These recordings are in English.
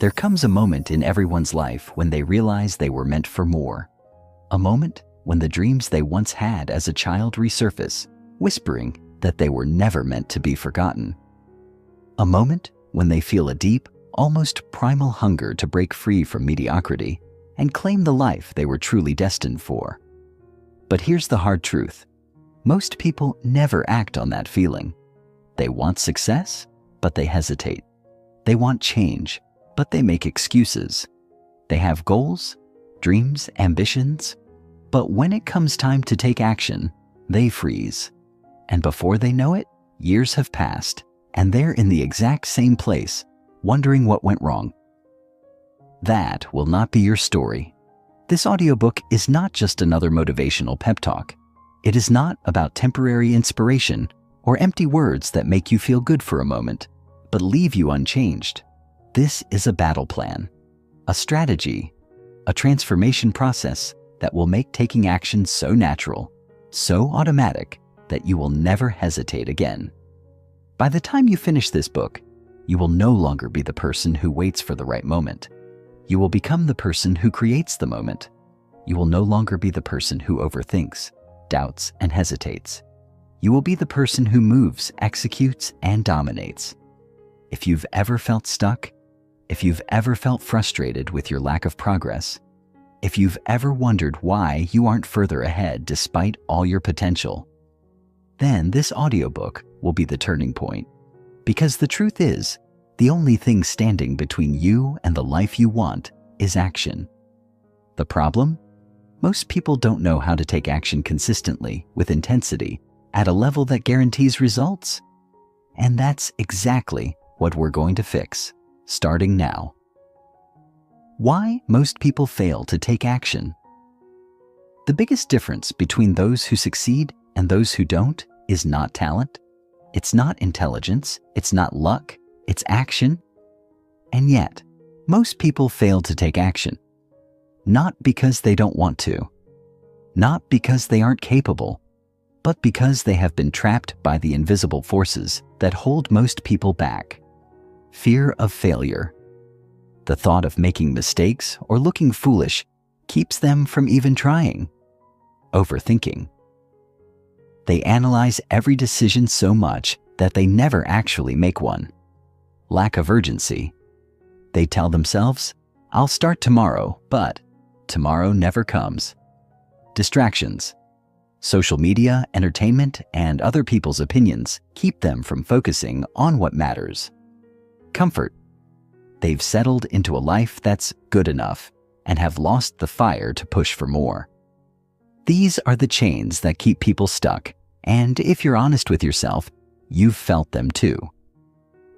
There comes a moment in everyone's life when they realize they were meant for more. A moment when the dreams they once had as a child resurface, whispering that they were never meant to be forgotten. A moment when they feel a deep, almost primal hunger to break free from mediocrity and claim the life they were truly destined for. But here's the hard truth. Most people never act on that feeling. They want success, but they hesitate. They want change, but they make excuses. They have goals, dreams, ambitions, but when it comes time to take action, they freeze. And before they know it, years have passed, and they're in the exact same place, wondering what went wrong. That will not be your story. This audiobook is not just another motivational pep talk. It is not about temporary inspiration or empty words that make you feel good for a moment, but leave you unchanged. This is a battle plan, a strategy, a transformation process that will make taking action so natural, so automatic, that you will never hesitate again. By the time you finish this book, you will no longer be the person who waits for the right moment. You will become the person who creates the moment. You will no longer be the person who overthinks, doubts, and hesitates. You will be the person who moves, executes, and dominates. If you've ever felt stuck, if you've ever felt frustrated with your lack of progress, if you've ever wondered why you aren't further ahead despite all your potential, then this audiobook will be the turning point. Because the truth is, the only thing standing between you and the life you want is action. The problem? Most people don't know how to take action consistently, with intensity, at a level that guarantees results. And that's exactly what we're going to fix, starting now. Why most people fail to take action? The biggest difference between those who succeed and those who don't is not talent. It's not intelligence. It's not luck. It's action. And yet, most people fail to take action. Not because they don't want to. Not because they aren't capable, but because they have been trapped by the invisible forces that hold most people back. Fear of failure. The thought of making mistakes or looking foolish keeps them from even trying. Overthinking. They analyze every decision so much that they never actually make one. Lack of urgency. They tell themselves, "I'll start tomorrow," but tomorrow never comes. Distractions. Social media, entertainment, and other people's opinions keep them from focusing on what matters. Comfort. They've settled into a life that's good enough and have lost the fire to push for more. These are the chains that keep people stuck, and if you're honest with yourself, you've felt them too.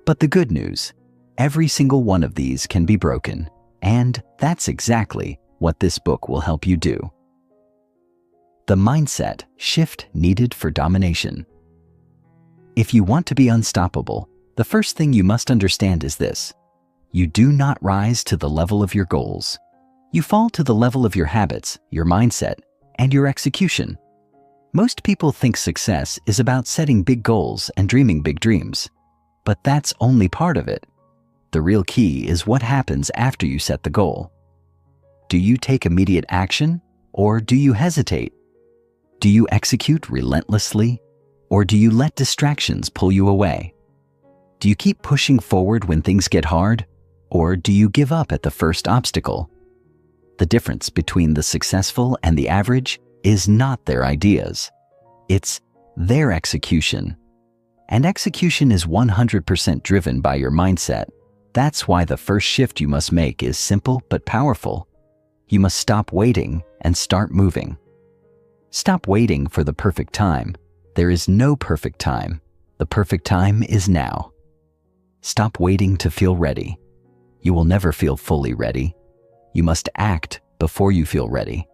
But the good news, every single one of these can be broken, and that's exactly what this book will help you do. The mindset shift needed for domination. If you want to be unstoppable, the first thing you must understand is this: you do not rise to the level of your goals. You fall to the level of your habits, your mindset, and your execution. Most people think success is about setting big goals and dreaming big dreams, but that's only part of it. The real key is what happens after you set the goal. Do you take immediate action, or do you hesitate? Do you execute relentlessly, or do you let distractions pull you away? Do you keep pushing forward when things get hard, or do you give up at the first obstacle? The difference between the successful and the average is not their ideas. It's their execution. And execution is 100% driven by your mindset. That's why the first shift you must make is simple but powerful. You must stop waiting and start moving. Stop waiting for the perfect time. There is no perfect time. The perfect time is now. Stop waiting to feel ready. You will never feel fully ready. You must act before you feel ready.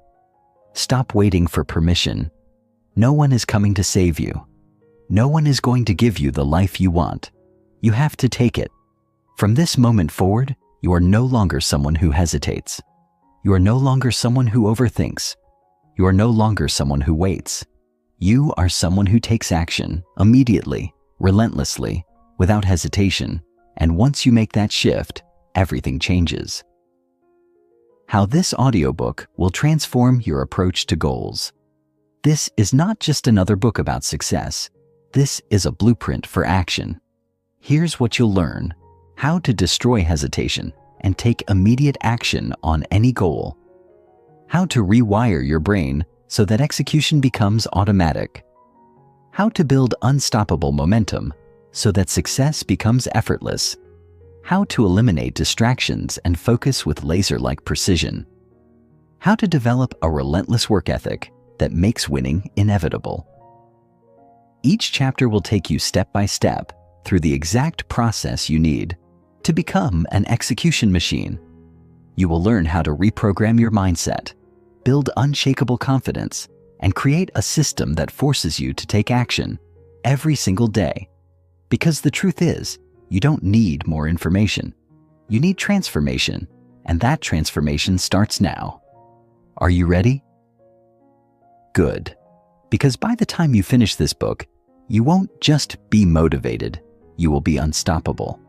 Stop waiting for permission. No one is coming to save you. No one is going to give you the life you want. You have to take it. From this moment forward, you are no longer someone who hesitates. You are no longer someone who overthinks. You are no longer someone who waits. You are someone who takes action immediately, relentlessly, without hesitation. And once you make that shift, everything changes. How this audiobook will transform your approach to goals. This is not just another book about success. This is a blueprint for action. Here's what you'll learn: how to destroy hesitation and take immediate action on any goal. How to rewire your brain so that execution becomes automatic. How to build unstoppable momentum so that success becomes effortless. How to eliminate distractions and focus with laser-like precision. How to develop a relentless work ethic that makes winning inevitable. Each chapter will take you step by step through the exact process you need to become an execution machine. You will learn how to reprogram your mindset, build unshakable confidence, and create a system that forces you to take action every single day. Because the truth is, you don't need more information. You need transformation, and that transformation starts now. Are you ready? Good. Because by the time you finish this book, you won't just be motivated, you will be unstoppable.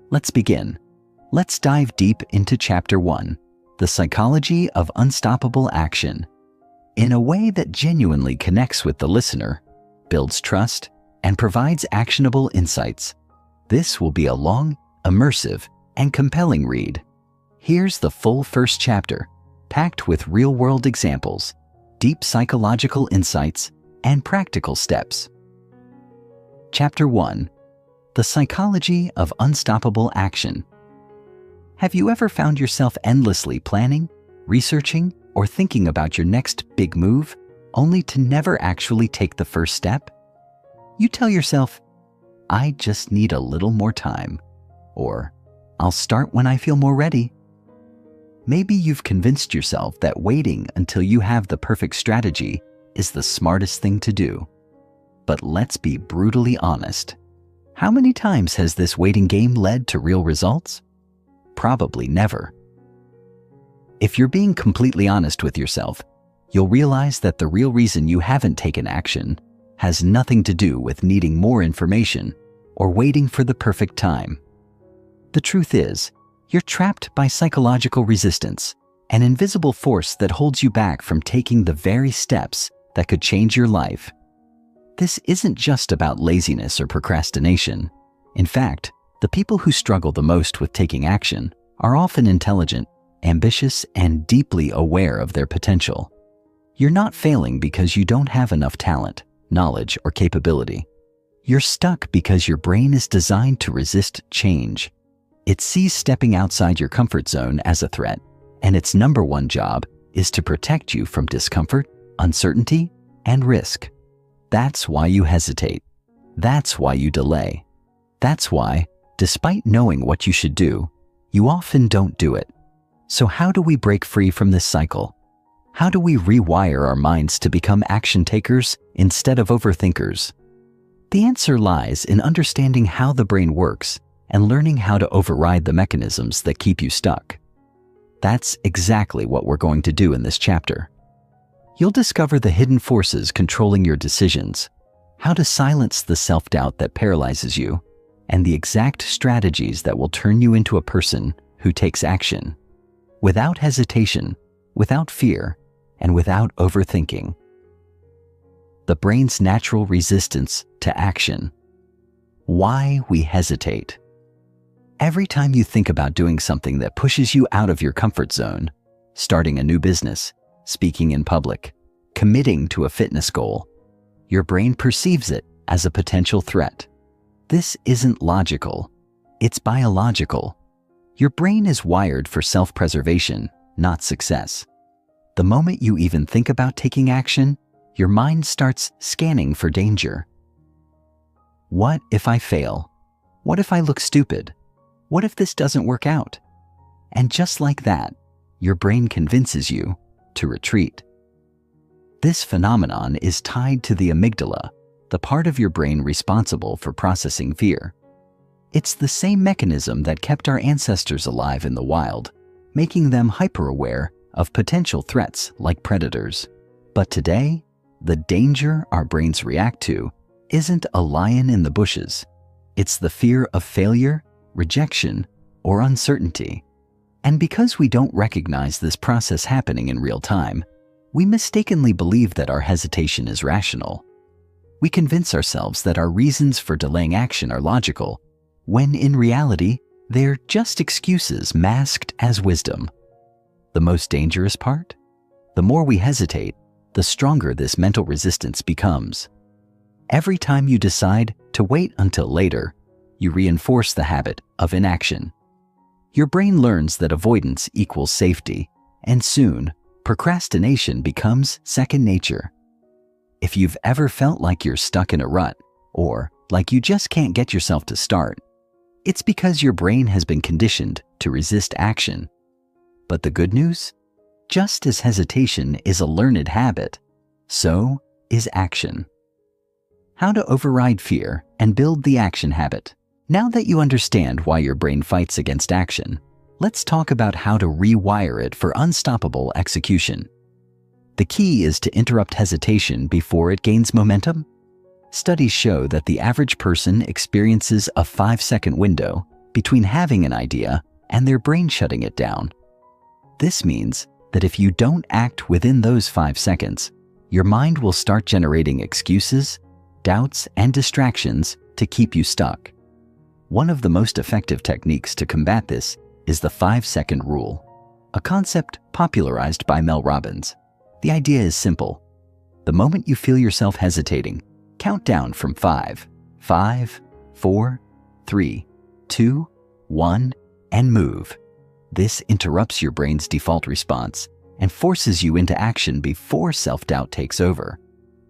Let's begin. Let's dive deep into Chapter 1, The Psychology of Unstoppable Action, in a way that genuinely connects with the listener, builds trust, and provides actionable insights. This will be a long, immersive, and compelling read. Here's the full first chapter, packed with real-world examples, deep psychological insights, and practical steps. Chapter 1, The Psychology of Unstoppable Action. Have you ever found yourself endlessly planning, researching, or thinking about your next big move, only to never actually take the first step? You tell yourself, "I just need a little more time," or "I'll start when I feel more ready." Maybe you've convinced yourself that waiting until you have the perfect strategy is the smartest thing to do. But let's be brutally honest. How many times has this waiting game led to real results? Probably never. If you're being completely honest with yourself, you'll realize that the real reason you haven't taken action has nothing to do with needing more information or waiting for the perfect time. The truth is, you're trapped by psychological resistance, an invisible force that holds you back from taking the very steps that could change your life. This isn't just about laziness or procrastination. In fact, the people who struggle the most with taking action are often intelligent, ambitious, and deeply aware of their potential. You're not failing because you don't have enough talent, knowledge, or capability. You're stuck because your brain is designed to resist change. It sees stepping outside your comfort zone as a threat, and its number one job is to protect you from discomfort, uncertainty, and risk. That's why you hesitate. That's why you delay. That's why, despite knowing what you should do, you often don't do it. So how do we break free from this cycle? How do we rewire our minds to become action takers instead of overthinkers? The answer lies in understanding how the brain works and learning how to override the mechanisms that keep you stuck. That's exactly what we're going to do in this chapter. You'll discover the hidden forces controlling your decisions, how to silence the self-doubt that paralyzes you, and the exact strategies that will turn you into a person who takes action, without hesitation, without fear, and without overthinking. The brain's natural resistance to action. Why we hesitate. Every time you think about doing something that pushes you out of your comfort zone, starting a new business, speaking in public, committing to a fitness goal, your brain perceives it as a potential threat. This isn't logical, it's biological. Your brain is wired for self-preservation, not success. The moment you even think about taking action, your mind starts scanning for danger. What if I fail? What if I look stupid? What if this doesn't work out? And just like that, your brain convinces you to retreat. This phenomenon is tied to the amygdala, the part of your brain responsible for processing fear. It's the same mechanism that kept our ancestors alive in the wild, making them hyper-aware of potential threats like predators. But today, the danger our brains react to isn't a lion in the bushes. It's the fear of failure, rejection, or uncertainty. And because we don't recognize this process happening in real time, we mistakenly believe that our hesitation is rational. We convince ourselves that our reasons for delaying action are logical, when in reality, they're just excuses masked as wisdom. The most dangerous part? The more we hesitate, the stronger this mental resistance becomes. Every time you decide to wait until later, you reinforce the habit of inaction. Your brain learns that avoidance equals safety, and soon, procrastination becomes second nature. If you've ever felt like you're stuck in a rut, or like you just can't get yourself to start, it's because your brain has been conditioned to resist action. But the good news? Just as hesitation is a learned habit, so is action. How to override fear and build the action habit. Now that you understand why your brain fights against action, let's talk about how to rewire it for unstoppable execution. The key is to interrupt hesitation before it gains momentum. Studies show that the average person experiences a 5-second window between having an idea and their brain shutting it down. This means that if you don't act within those 5 seconds, your mind will start generating excuses, doubts, and distractions to keep you stuck. One of the most effective techniques to combat this is the 5-second rule, a concept popularized by Mel Robbins. The idea is simple. The moment you feel yourself hesitating, count down from 5, 5, 4, 3, 2, 1, and move. This interrupts your brain's default response and forces you into action before self-doubt takes over.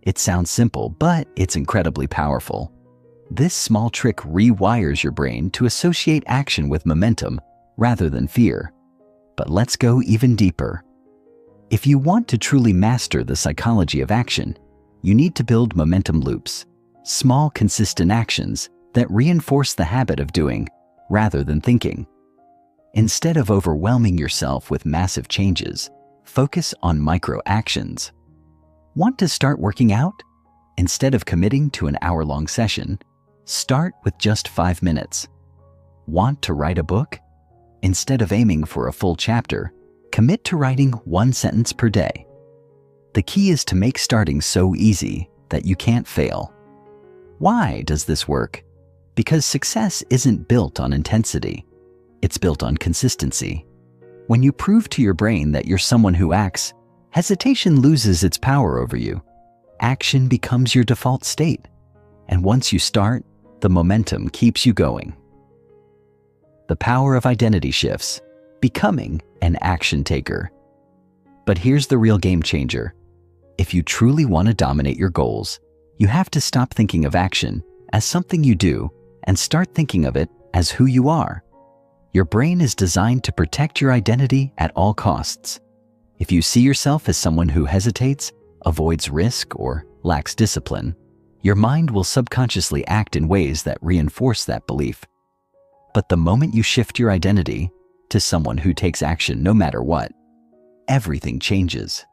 It sounds simple, but it's incredibly powerful. This small trick rewires your brain to associate action with momentum rather than fear. But let's go even deeper. If you want to truly master the psychology of action, you need to build momentum loops, small, consistent actions that reinforce the habit of doing rather than thinking. Instead of overwhelming yourself with massive changes, focus on micro actions. Want to start working out? Instead of committing to an hour-long session, start with just 5 minutes. Want to write a book? Instead of aiming for a full chapter, commit to writing 1 sentence per day. The key is to make starting so easy that you can't fail. Why does this work? Because success isn't built on intensity. It's built on consistency. When you prove to your brain that you're someone who acts, hesitation loses its power over you. Action becomes your default state. And once you start, the momentum keeps you going. The power of identity shifts, becoming an action taker. But here's the real game changer. If you truly want to dominate your goals, you have to stop thinking of action as something you do and start thinking of it as who you are. Your brain is designed to protect your identity at all costs. If you see yourself as someone who hesitates, avoids risk, or lacks discipline, your mind will subconsciously act in ways that reinforce that belief. But the moment you shift your identity to someone who takes action no matter what, everything changes.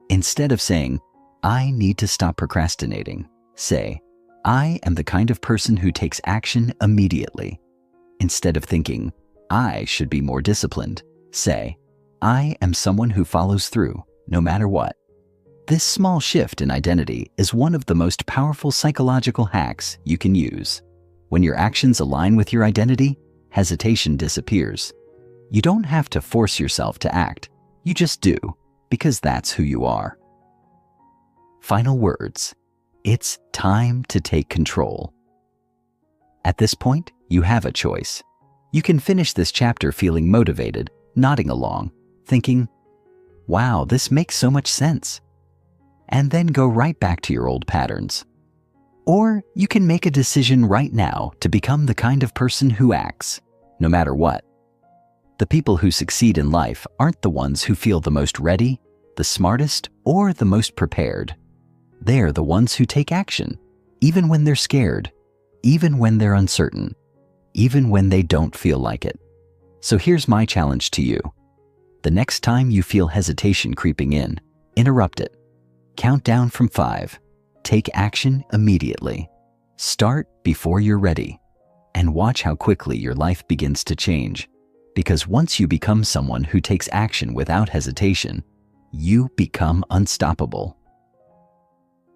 Instead of saying, "I need to stop procrastinating," say, "I am the kind of person who takes action immediately." Instead of thinking, "I should be more disciplined," say, "I am someone who follows through, no matter what." This small shift in identity is one of the most powerful psychological hacks you can use. When your actions align with your identity, hesitation disappears. You don't have to force yourself to act. You just do, because that's who you are. Final words. It's time to take control. At this point, you have a choice. You can finish this chapter feeling motivated, nodding along, thinking, "Wow, this makes so much sense," and then go right back to your old patterns. Or you can make a decision right now to become the kind of person who acts, no matter what. The people who succeed in life aren't the ones who feel the most ready, the smartest, or the most prepared. They're the ones who take action, even when they're scared, even when they're uncertain, even when they don't feel like it. So here's my challenge to you. The next time you feel hesitation creeping in, interrupt it. Count down from 5. Take action immediately. Start before you're ready. And watch how quickly your life begins to change. Because once you become someone who takes action without hesitation, you become unstoppable.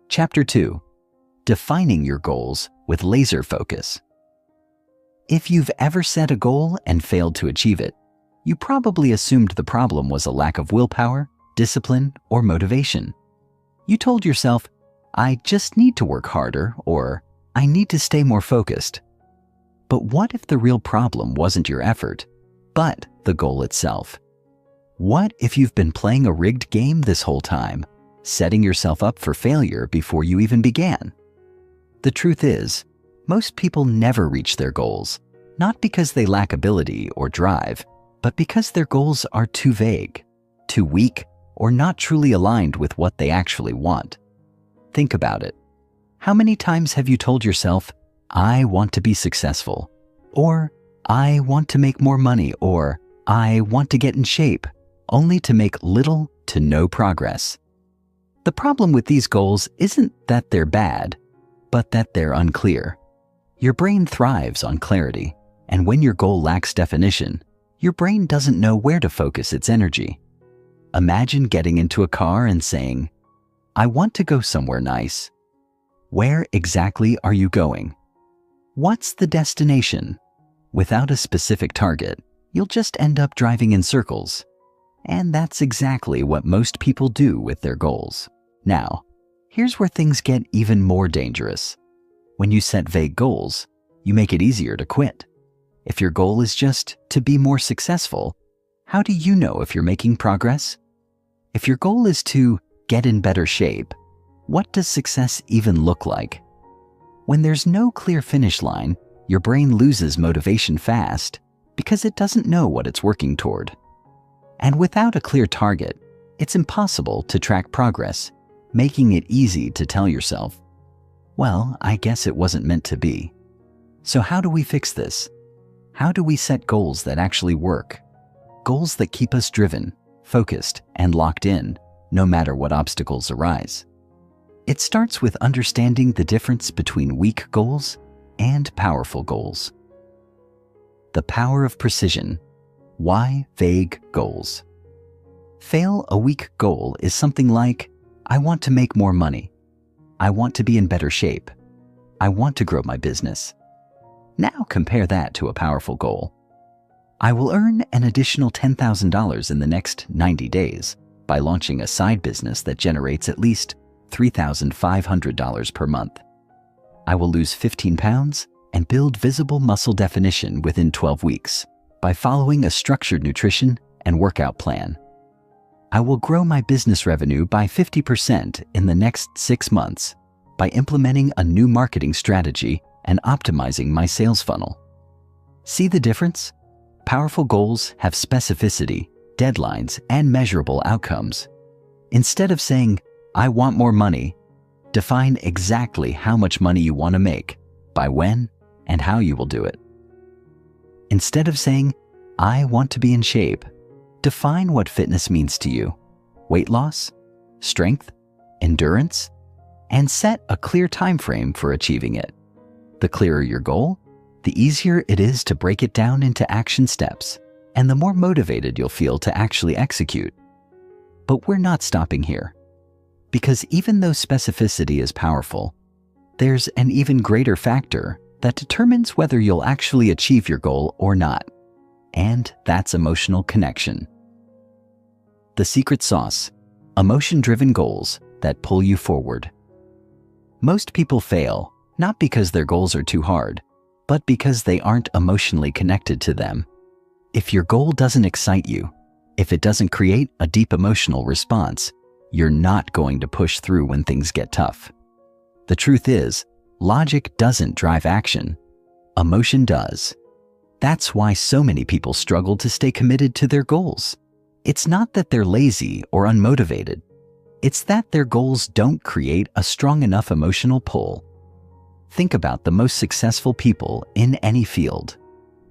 Chapter 2. Defining your goals with laser focus. If you've ever set a goal and failed to achieve it, you probably assumed the problem was a lack of willpower, discipline, or motivation. You told yourself, I just need to work harder, or I need to stay more focused. But what if the real problem wasn't your effort, but the goal itself? What if you've been playing a rigged game this whole time, setting yourself up for failure before you even began? The truth is, most people never reach their goals, not because they lack ability or drive, but because their goals are too vague, too weak, or not truly aligned with what they actually want. Think about it. How many times have you told yourself, I want to be successful, or I want to make more money, or I want to get in shape, only to make little to no progress? The problem with these goals isn't that they're bad, but that they're unclear. Your brain thrives on clarity, and when your goal lacks definition, your brain doesn't know where to focus its energy. Imagine getting into a car and saying, I want to go somewhere nice. Where exactly are you going? What's the destination? Without a specific target, you'll just end up driving in circles. And that's exactly what most people do with their goals. Now, here's where things get even more dangerous. When you set vague goals, you make it easier to quit. If your goal is just to be more successful, how do you know if you're making progress? If your goal is to get in better shape, what does success even look like? When there's no clear finish line, your brain loses motivation fast because it doesn't know what it's working toward. And without a clear target, it's impossible to track progress, making it easy to tell yourself, well, I guess it wasn't meant to be. So how do we fix this? How do we set goals that actually work? Goals that keep us driven, focused, and locked in, no matter what obstacles arise. It starts with understanding the difference between weak goals and powerful goals. The power of precision. Why vague goals? Fail a weak goal is something like, I want to make more money. I want to be in better shape. I want to grow my business. Now compare that to a powerful goal. I will earn an additional $10,000 in the next 90 days by launching a side business that generates at least $3,500 per month. I will lose 15 pounds and build visible muscle definition within 12 weeks by following a structured nutrition and workout plan. I will grow my business revenue by 50% in the next 6 months by implementing a new marketing strategy and optimizing my sales funnel. See the difference? Powerful goals have specificity, deadlines, and measurable outcomes. Instead of saying, I want more money, define exactly how much money you want to make, by when, and how you will do it. Instead of saying, I want to be in shape, define what fitness means to you: weight loss, strength, endurance, and set a clear time frame for achieving it. The clearer your goal, the easier it is to break it down into action steps, and the more motivated you'll feel to actually execute. But we're not stopping here. Because even though specificity is powerful, there's an even greater factor that determines whether you'll actually achieve your goal or not. And that's emotional connection. The secret sauce: emotion-driven goals that pull you forward. Most people fail, not because their goals are too hard, but because they aren't emotionally connected to them. If your goal doesn't excite you, if it doesn't create a deep emotional response, you're not going to push through when things get tough. The truth is, logic doesn't drive action. Emotion does. That's why so many people struggle to stay committed to their goals. It's not that they're lazy or unmotivated. It's that their goals don't create a strong enough emotional pull. Think about the most successful people in any field.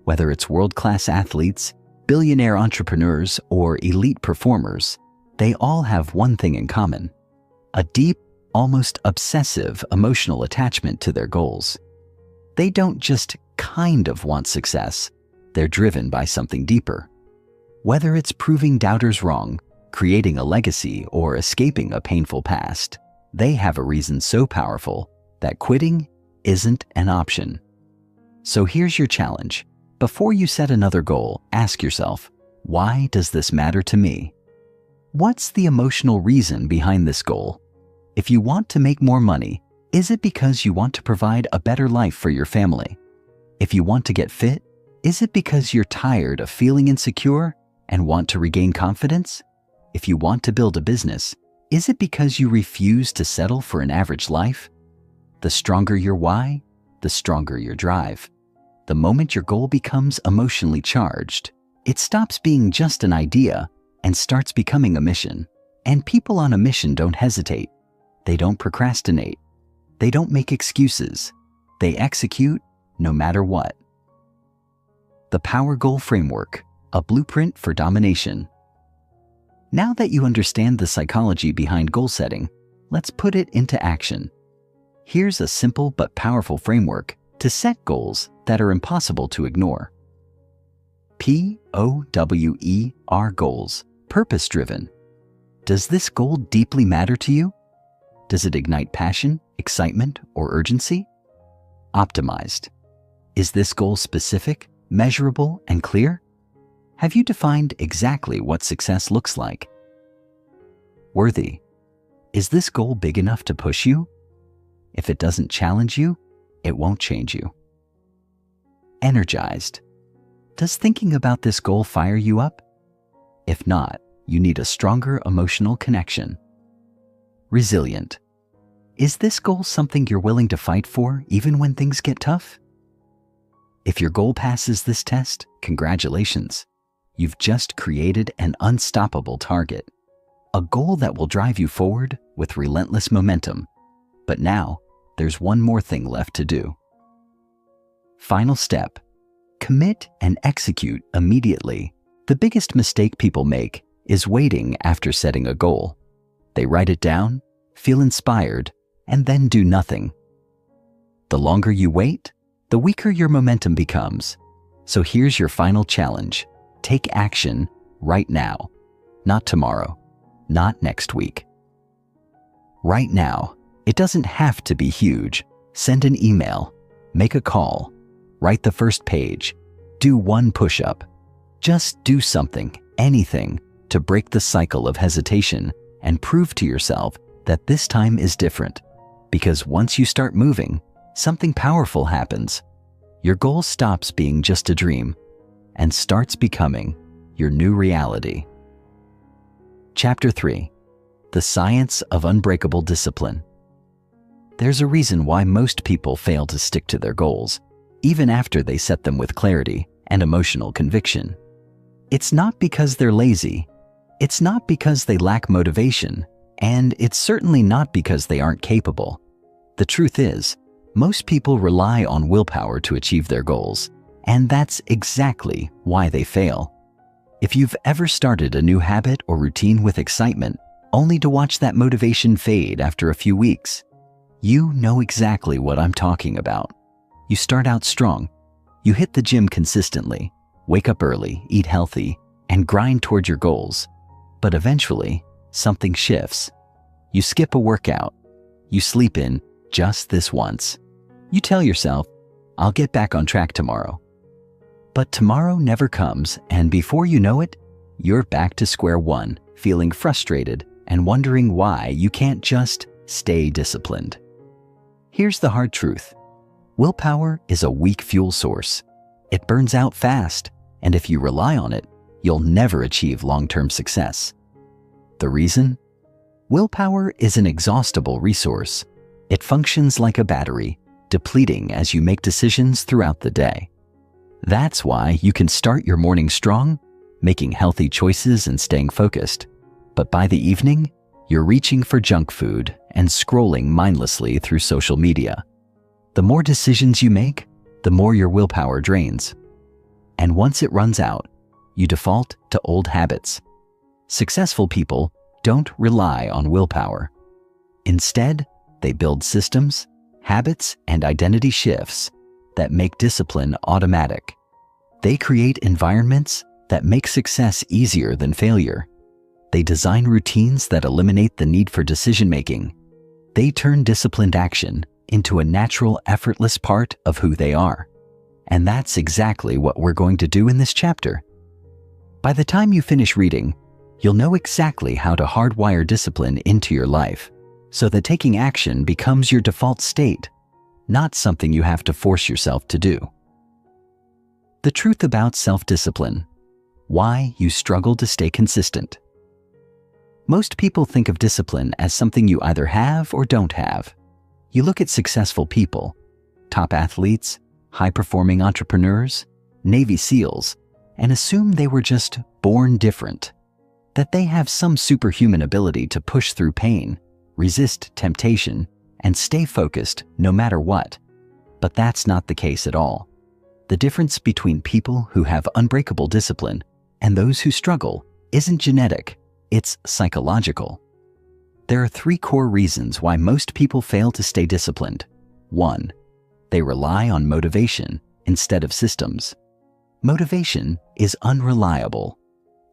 Whether it's world-class athletes, billionaire entrepreneurs, or elite performers, they all have one thing in common: a deep, almost obsessive emotional attachment to their goals. They don't just kind of want success, they're driven by something deeper. Whether it's proving doubters wrong, creating a legacy, or escaping a painful past, they have a reason so powerful that quitting isn't an option. So here's your challenge. Before you set another goal, ask yourself, why does this matter to me? What's the emotional reason behind this goal? If you want to make more money, is it because you want to provide a better life for your family? If you want to get fit, is it because you're tired of feeling insecure and want to regain confidence? If you want to build a business, is it because you refuse to settle for an average life? The stronger your why, the stronger your drive. The moment your goal becomes emotionally charged, it stops being just an idea and starts becoming a mission. And people on a mission don't hesitate. They don't procrastinate. They don't make excuses. They execute no matter what. The Power Goal Framework, a blueprint for domination. Now that you understand the psychology behind goal setting, let's put it into action. Here's a simple but powerful framework to set goals that are impossible to ignore. POWER goals, purpose-driven. Does this goal deeply matter to you? Does it ignite passion, excitement, or urgency? Optimized. Is this goal specific, measurable, and clear? Have you defined exactly what success looks like? Worthy. Is this goal big enough to push you? If it doesn't challenge you, it won't change you. Energized. Does thinking about this goal fire you up? If not, you need a stronger emotional connection. Resilient. Is this goal something you're willing to fight for even when things get tough? If your goal passes this test, congratulations. You've just created an unstoppable target, a goal that will drive you forward with relentless momentum. But now, there's one more thing left to do. Final step. Commit and execute immediately. The biggest mistake people make is waiting after setting a goal. They write it down, feel inspired, and then do nothing. The longer you wait, the weaker your momentum becomes. So here's your final challenge. Take action right now, not tomorrow, not next week. Right now. It doesn't have to be huge. Send an email, make a call, write the first page, do one push-up. Just do something, anything, to break the cycle of hesitation and prove to yourself that this time is different. Because once you start moving, something powerful happens. Your goal stops being just a dream and starts becoming your new reality. Chapter 3. The Science of Unbreakable Discipline. There's a reason why most people fail to stick to their goals, even after they set them with clarity and emotional conviction. It's not because they're lazy. It's not because they lack motivation. And it's certainly not because they aren't capable. The truth is, most people rely on willpower to achieve their goals, and that's exactly why they fail. If you've ever started a new habit or routine with excitement, only to watch that motivation fade after a few weeks, you know exactly what I'm talking about. You start out strong. You hit the gym consistently, wake up early, eat healthy, and grind toward your goals. But eventually, something shifts. You skip a workout. You sleep in just this once. You tell yourself, I'll get back on track tomorrow. But tomorrow never comes, and before you know it, you're back to square one, feeling frustrated and wondering why you can't just stay disciplined. Here's the hard truth. Willpower is a weak fuel source. It burns out fast, and if you rely on it, you'll never achieve long-term success. The reason? Willpower is an inexhaustible resource. It functions like a battery, depleting as you make decisions throughout the day. That's why you can start your morning strong, making healthy choices and staying focused. But by the evening, you're reaching for junk food and scrolling mindlessly through social media. The more decisions you make, the more your willpower drains. And once it runs out, you default to old habits. Successful people don't rely on willpower. Instead, they build systems, habits, and identity shifts that make discipline automatic. They create environments that make success easier than failure. They design routines that eliminate the need for decision-making. They turn disciplined action into a natural, effortless part of who they are. And that's exactly what we're going to do in this chapter. By the time you finish reading, you'll know exactly how to hardwire discipline into your life so that taking action becomes your default state, not something you have to force yourself to do. The truth about self-discipline. Why you struggle to stay consistent. Most people think of discipline as something you either have or don't have. You look at successful people, top athletes, high-performing entrepreneurs, Navy SEALs, and assume they were just born different, that they have some superhuman ability to push through pain, resist temptation, and stay focused no matter what. But that's not the case at all. The difference between people who have unbreakable discipline and those who struggle isn't genetic, it's psychological. There are 3 core reasons why most people fail to stay disciplined. 1. They rely on motivation instead of systems. Motivation is unreliable.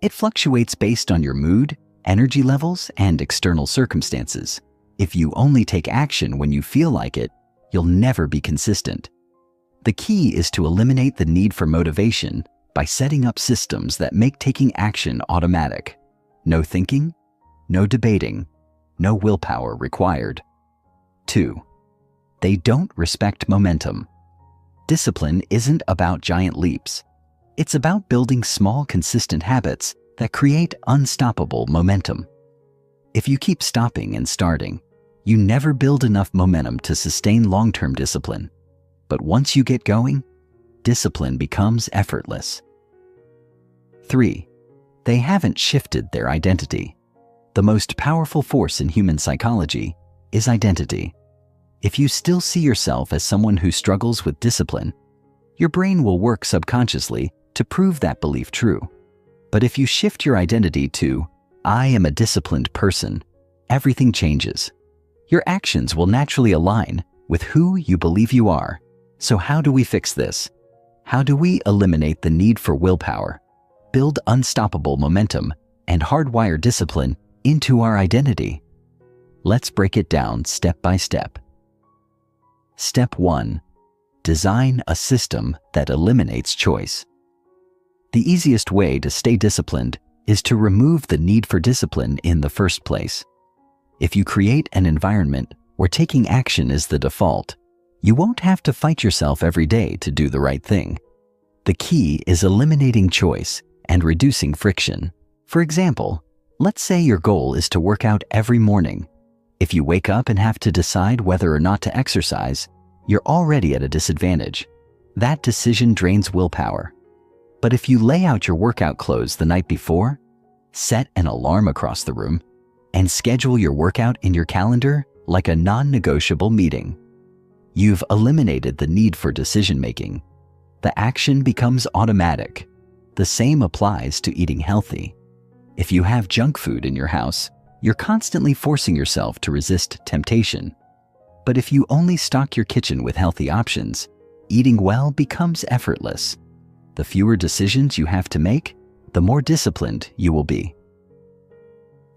It fluctuates based on your mood, energy levels, and external circumstances. If you only take action when you feel like it, you'll never be consistent. The key is to eliminate the need for motivation by setting up systems that make taking action automatic. No thinking, no debating, no willpower required. 2. They don't respect momentum. Discipline isn't about giant leaps. It's about building small, consistent habits that create unstoppable momentum. If you keep stopping and starting, you never build enough momentum to sustain long-term discipline. But once you get going, discipline becomes effortless. 3. They haven't shifted their identity. The most powerful force in human psychology is identity. If you still see yourself as someone who struggles with discipline, your brain will work subconsciously to prove that belief true. But if you shift your identity to, I am a disciplined person, everything changes. Your actions will naturally align with who you believe you are. So how do we fix this? How do we eliminate the need for willpower, build unstoppable momentum, and hardwire discipline into our identity? Let's break it down step by step. Step 1. Design a system that eliminates choice. The easiest way to stay disciplined is to remove the need for discipline in the first place. If you create an environment where taking action is the default, you won't have to fight yourself every day to do the right thing. The key is eliminating choice and reducing friction. For example, let's say your goal is to work out every morning. If you wake up and have to decide whether or not to exercise, you're already at a disadvantage. That decision drains willpower. But if you lay out your workout clothes the night before, set an alarm across the room, and schedule your workout in your calendar like a non-negotiable meeting, you've eliminated the need for decision-making. The action becomes automatic. The same applies to eating healthy. If you have junk food in your house, you're constantly forcing yourself to resist temptation. But if you only stock your kitchen with healthy options, eating well becomes effortless. The fewer decisions you have to make, the more disciplined you will be.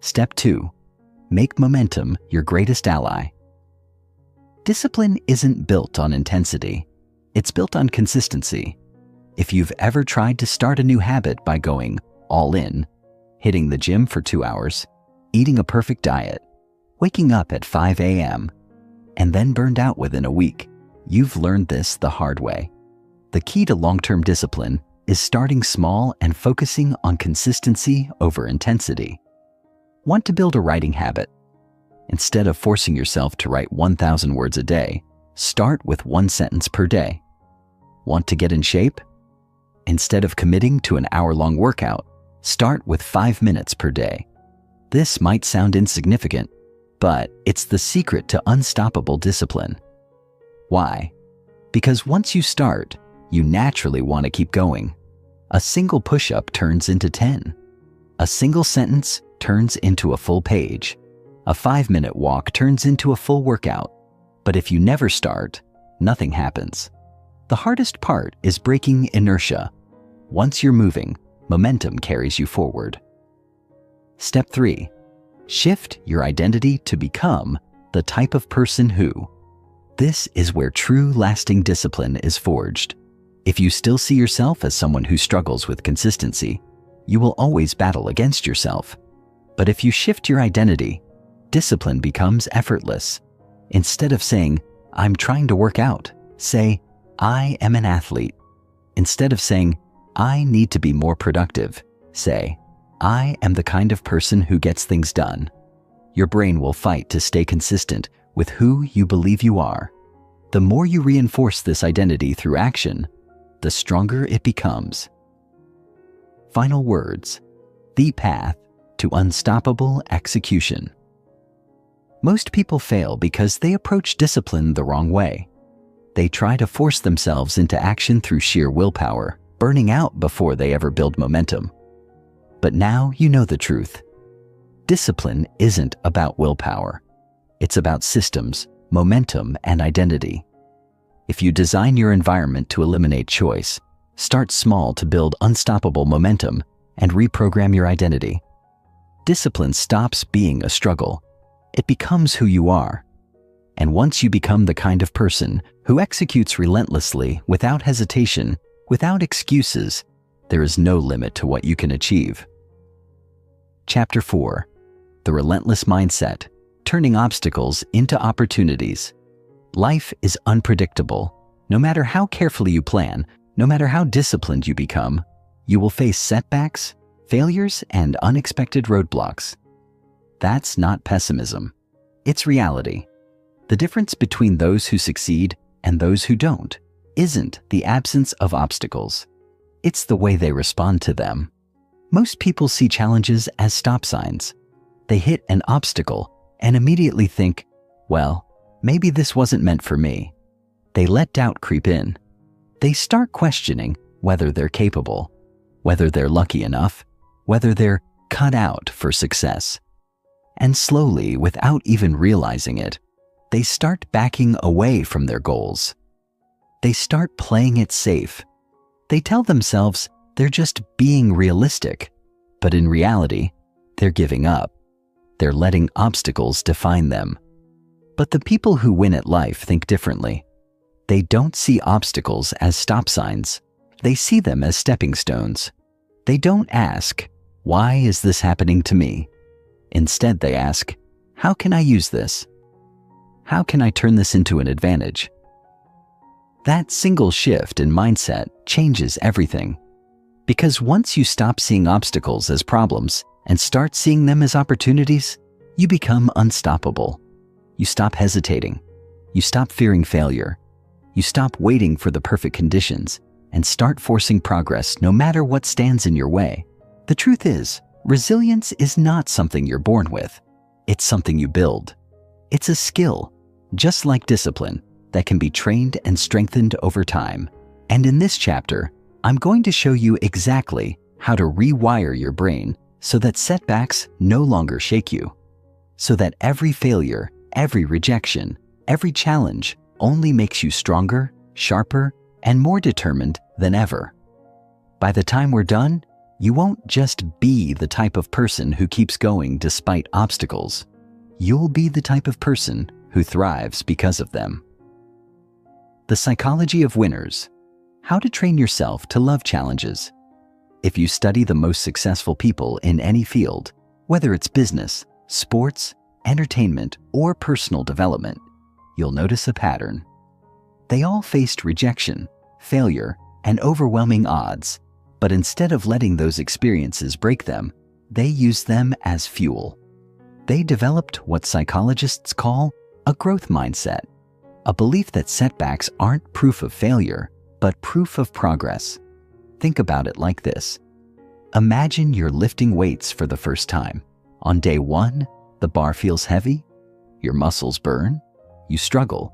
Step 2. Make momentum your greatest ally. Discipline isn't built on intensity. It's built on consistency. If you've ever tried to start a new habit by going all in, hitting the gym for 2 hours, eating a perfect diet, waking up at 5 a.m., and then burned out within a week, you've learned this the hard way. The key to long-term discipline is starting small and focusing on consistency over intensity. Want to build a writing habit? Instead of forcing yourself to write 1,000 words a day, start with 1 sentence per day. Want to get in shape? Instead of committing to an hour-long workout, start with 5 minutes per day. This might sound insignificant, but it's the secret to unstoppable discipline. Why? Because once you start, you naturally want to keep going. A single push-up turns into 10. A single sentence turns into a full page. A 5-minute walk turns into a full workout. But if you never start, nothing happens. The hardest part is breaking inertia. Once you're moving, momentum carries you forward. Step 3. Shift your identity to become the type of person who. This is where true lasting discipline is forged. If you still see yourself as someone who struggles with consistency, you will always battle against yourself. But if you shift your identity, discipline becomes effortless. Instead of saying, "I'm trying to work out," say, "I am an athlete." Instead of saying, "I need to be more productive," say, "I am the kind of person who gets things done." Your brain will fight to stay consistent with who you believe you are. The more you reinforce this identity through action, the stronger it becomes. Final words. The path to unstoppable execution. Most people fail because they approach discipline the wrong way. They try to force themselves into action through sheer willpower, burning out before they ever build momentum. But now you know the truth. Discipline isn't about willpower. It's about systems, momentum, and identity. If you design your environment to eliminate choice, start small to build unstoppable momentum, and reprogram your identity, discipline stops being a struggle. It becomes who you are. And once you become the kind of person who executes relentlessly, without hesitation, without excuses, there is no limit to what you can achieve. Chapter 4. The Relentless Mindset, Turning Obstacles into Opportunities. Life is unpredictable. No matter how carefully you plan, no matter how disciplined you become, you will face setbacks, failures, and unexpected roadblocks. That's not pessimism. It's reality. The difference between those who succeed and those who don't isn't the absence of obstacles. It's the way they respond to them. Most people see challenges as stop signs. They hit an obstacle and immediately think, well, maybe this wasn't meant for me. They let doubt creep in. They start questioning whether they're capable, whether they're lucky enough, whether they're cut out for success. And slowly, without even realizing it, they start backing away from their goals. They start playing it safe. They tell themselves they're just being realistic, but in reality, they're giving up. They're letting obstacles define them. But the people who win at life think differently. They don't see obstacles as stop signs. They see them as stepping stones. They don't ask, "Why is this happening to me?" Instead, they ask, "How can I use this? How can I turn this into an advantage?" That single shift in mindset changes everything. Because once you stop seeing obstacles as problems and start seeing them as opportunities, you become unstoppable. You stop hesitating. You stop fearing failure. You stop waiting for the perfect conditions and start forcing progress no matter what stands in your way. The truth is, resilience is not something you're born with. It's something you build. It's a skill, just like discipline, that can be trained and strengthened over time. And in this chapter, I'm going to show you exactly how to rewire your brain so that setbacks no longer shake you, so that every failure, every rejection, every challenge only makes you stronger, sharper, and more determined than ever. By the time we're done, you won't just be the type of person who keeps going despite obstacles. You'll be the type of person who thrives because of them. The Psychology of Winners. How to train yourself to love challenges. If you study the most successful people in any field, whether it's business, sports, entertainment, or personal development, you'll notice a pattern. They all faced rejection, failure, and overwhelming odds, but instead of letting those experiences break them, they used them as fuel. They developed what psychologists call a growth mindset, a belief that setbacks aren't proof of failure, but proof of progress. Think about it like this. Imagine you're lifting weights for the first time. On day 1, the bar feels heavy, your muscles burn, you struggle.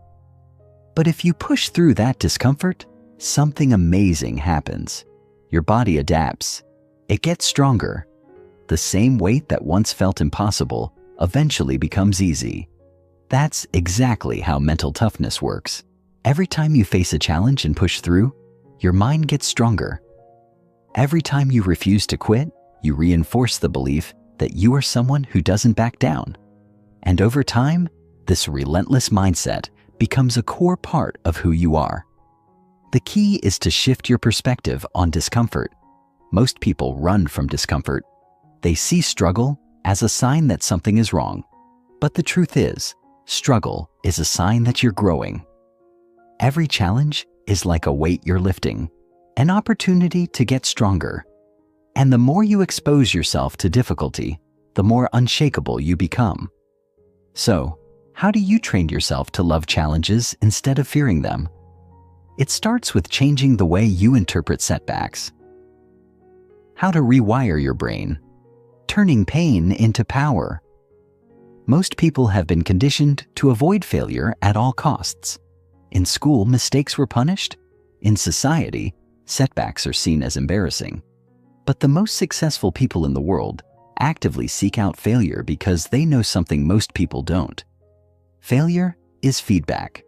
But if you push through that discomfort, something amazing happens. Your body adapts. It gets stronger. The same weight that once felt impossible eventually becomes easy. That's exactly how mental toughness works. Every time you face a challenge and push through, your mind gets stronger. Every time you refuse to quit, you reinforce the belief that you are someone who doesn't back down. And over time, this relentless mindset becomes a core part of who you are. The key is to shift your perspective on discomfort. Most people run from discomfort. They see struggle as a sign that something is wrong. But the truth is, struggle is a sign that you're growing. Every challenge is like a weight you're lifting, an opportunity to get stronger. And the more you expose yourself to difficulty, the more unshakable you become. So, how do you train yourself to love challenges instead of fearing them? It starts with changing the way you interpret setbacks. How to rewire your brain. Turning pain into power. Most people have been conditioned to avoid failure at all costs. In school, mistakes were punished. In society, setbacks are seen as embarrassing. But the most successful people in the world actively seek out failure because they know something most people don't. Failure is feedback.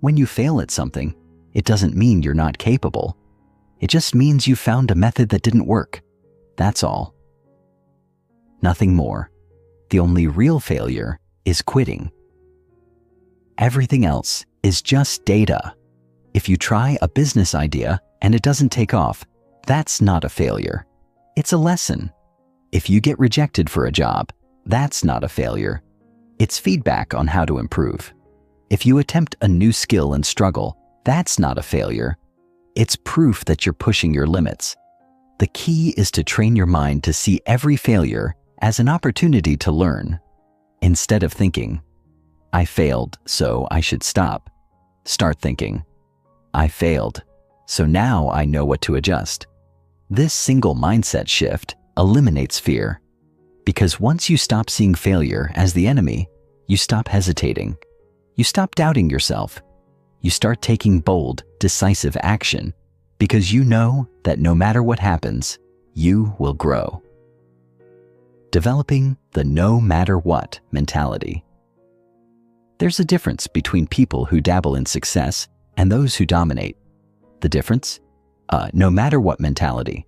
When you fail at something, it doesn't mean you're not capable. It just means you found a method that didn't work. That's all. Nothing more. The only real failure is quitting. Everything else is just data. If you try a business idea and it doesn't take off, that's not a failure. It's a lesson. If you get rejected for a job, that's not a failure. It's feedback on how to improve. If you attempt a new skill and struggle, that's not a failure. It's proof that you're pushing your limits. The key is to train your mind to see every failure as an opportunity to learn. Instead of thinking, I failed, so I should stop, start thinking, I failed, so now I know what to adjust. This single mindset shift eliminates fear. Because once you stop seeing failure as the enemy, you stop hesitating. You stop doubting yourself. You start taking bold, decisive action because you know that no matter what happens, you will grow. Developing the no matter what mentality. There's a difference between people who dabble in success and those who dominate. The difference? No matter what mentality.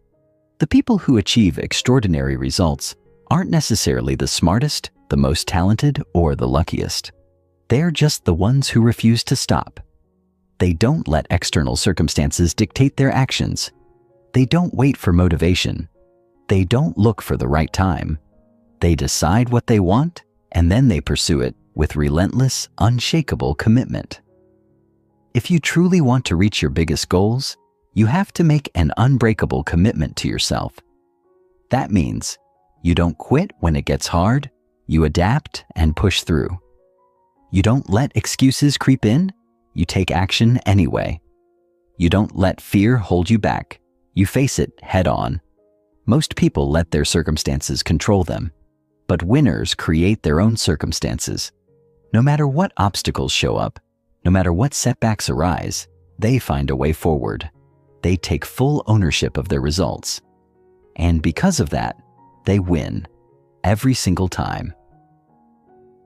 The people who achieve extraordinary results aren't necessarily the smartest, the most talented, or the luckiest. They're just the ones who refuse to stop. They don't let external circumstances dictate their actions. They don't wait for motivation. They don't look for the right time. They decide what they want, and then they pursue it with relentless, unshakable commitment. If you truly want to reach your biggest goals, you have to make an unbreakable commitment to yourself. That means you don't quit when it gets hard, you adapt and push through. You don't let excuses creep in, you take action anyway. You don't let fear hold you back, you face it head on. Most people let their circumstances control them, but winners create their own circumstances. No matter what obstacles show up, no matter what setbacks arise, they find a way forward. They take full ownership of their results. And because of that, they win every single time.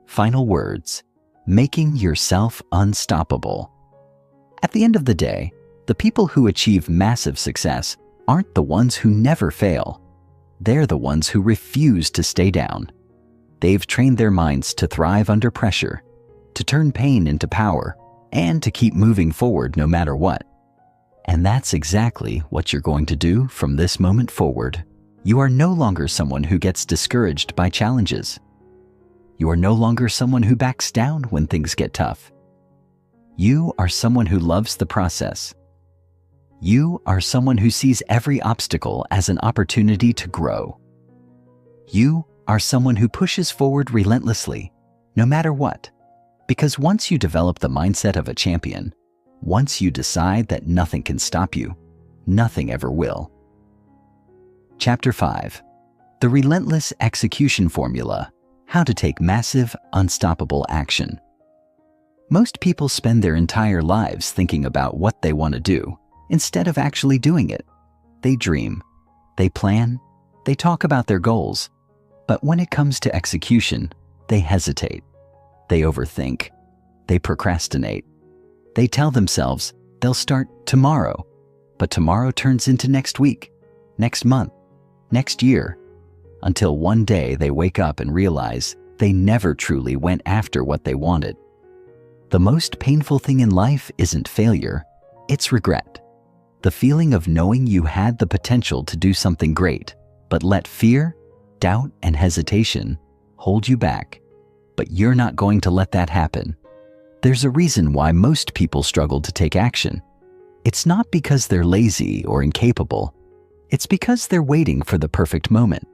Final words. Making yourself unstoppable. At the end of the day, the people who achieve massive success aren't the ones who never fail. They're the ones who refuse to stay down. They've trained their minds to thrive under pressure, to turn pain into power, and to keep moving forward no matter what. And that's exactly what you're going to do from this moment forward. You are no longer someone who gets discouraged by challenges. You are no longer someone who backs down when things get tough. You are someone who loves the process. You are someone who sees every obstacle as an opportunity to grow. You are someone who pushes forward relentlessly, no matter what. Because once you develop the mindset of a champion, once you decide that nothing can stop you, nothing ever will. Chapter 5. The Relentless Execution Formula. How to take massive, unstoppable action. Most people spend their entire lives thinking about what they want to do, instead of actually doing it. They dream, they plan, they talk about their goals, but when it comes to execution, they hesitate, they overthink, they procrastinate. They tell themselves they'll start tomorrow, but tomorrow turns into next week, next month, next year, until one day they wake up and realize they never truly went after what they wanted. The most painful thing in life isn't failure, it's regret. The feeling of knowing you had the potential to do something great, but let fear, doubt, and hesitation hold you back. But you're not going to let that happen. There's a reason why most people struggle to take action. It's not because they're lazy or incapable. It's because they're waiting for the perfect moment.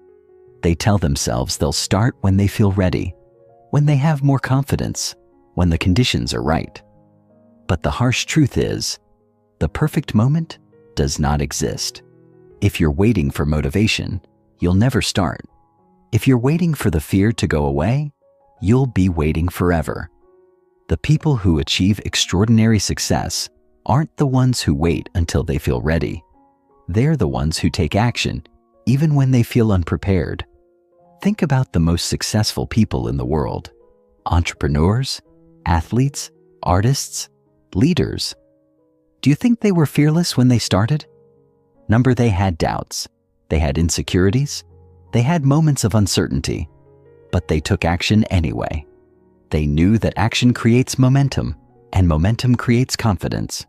They tell themselves they'll start when they feel ready, when they have more confidence, when the conditions are right. But the harsh truth is, the perfect moment does not exist. If you're waiting for motivation, you'll never start. If you're waiting for the fear to go away, you'll be waiting forever. The people who achieve extraordinary success aren't the ones who wait until they feel ready. They're the ones who take action, even when they feel unprepared. Think about the most successful people in the world: entrepreneurs, athletes, artists, leaders. Do you think they were fearless when they started? Number, they had doubts, they had insecurities, they had moments of uncertainty, but they took action anyway. They knew that action creates momentum, and momentum creates confidence.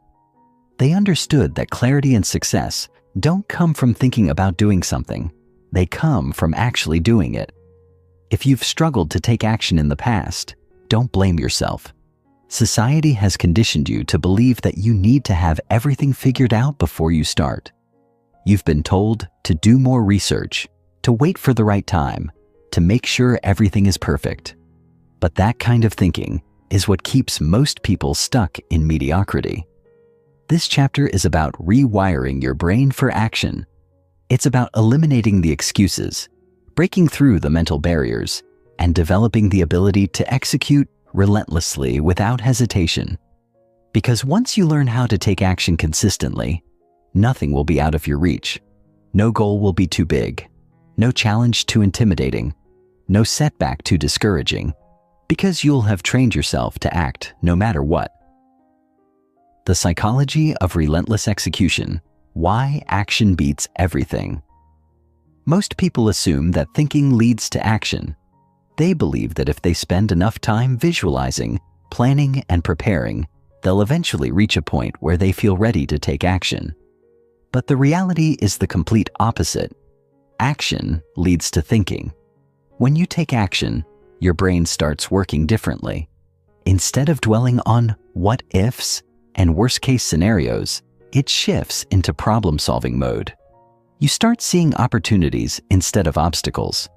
They understood that clarity and success don't come from thinking about doing something. They come from actually doing it. If you've struggled to take action in the past, don't blame yourself. Society has conditioned you to believe that you need to have everything figured out before you start. You've been told to do more research, to wait for the right time, to make sure everything is perfect. But that kind of thinking is what keeps most people stuck in mediocrity. This chapter is about rewiring your brain for action. It's about eliminating the excuses, breaking through the mental barriers, and developing the ability to execute relentlessly without hesitation. Because once you learn how to take action consistently, nothing will be out of your reach. No goal will be too big, no challenge too intimidating, no setback too discouraging, because you'll have trained yourself to act no matter what. The psychology of relentless execution: why action beats everything. Most people assume that thinking leads to action. They believe that if they spend enough time visualizing, planning, and preparing, they'll eventually reach a point where they feel ready to take action. But the reality is the complete opposite. Action leads to thinking. When you take action, your brain starts working differently. Instead of dwelling on what ifs and worst-case scenarios, it shifts into problem-solving mode. You start seeing opportunities instead of obstacles.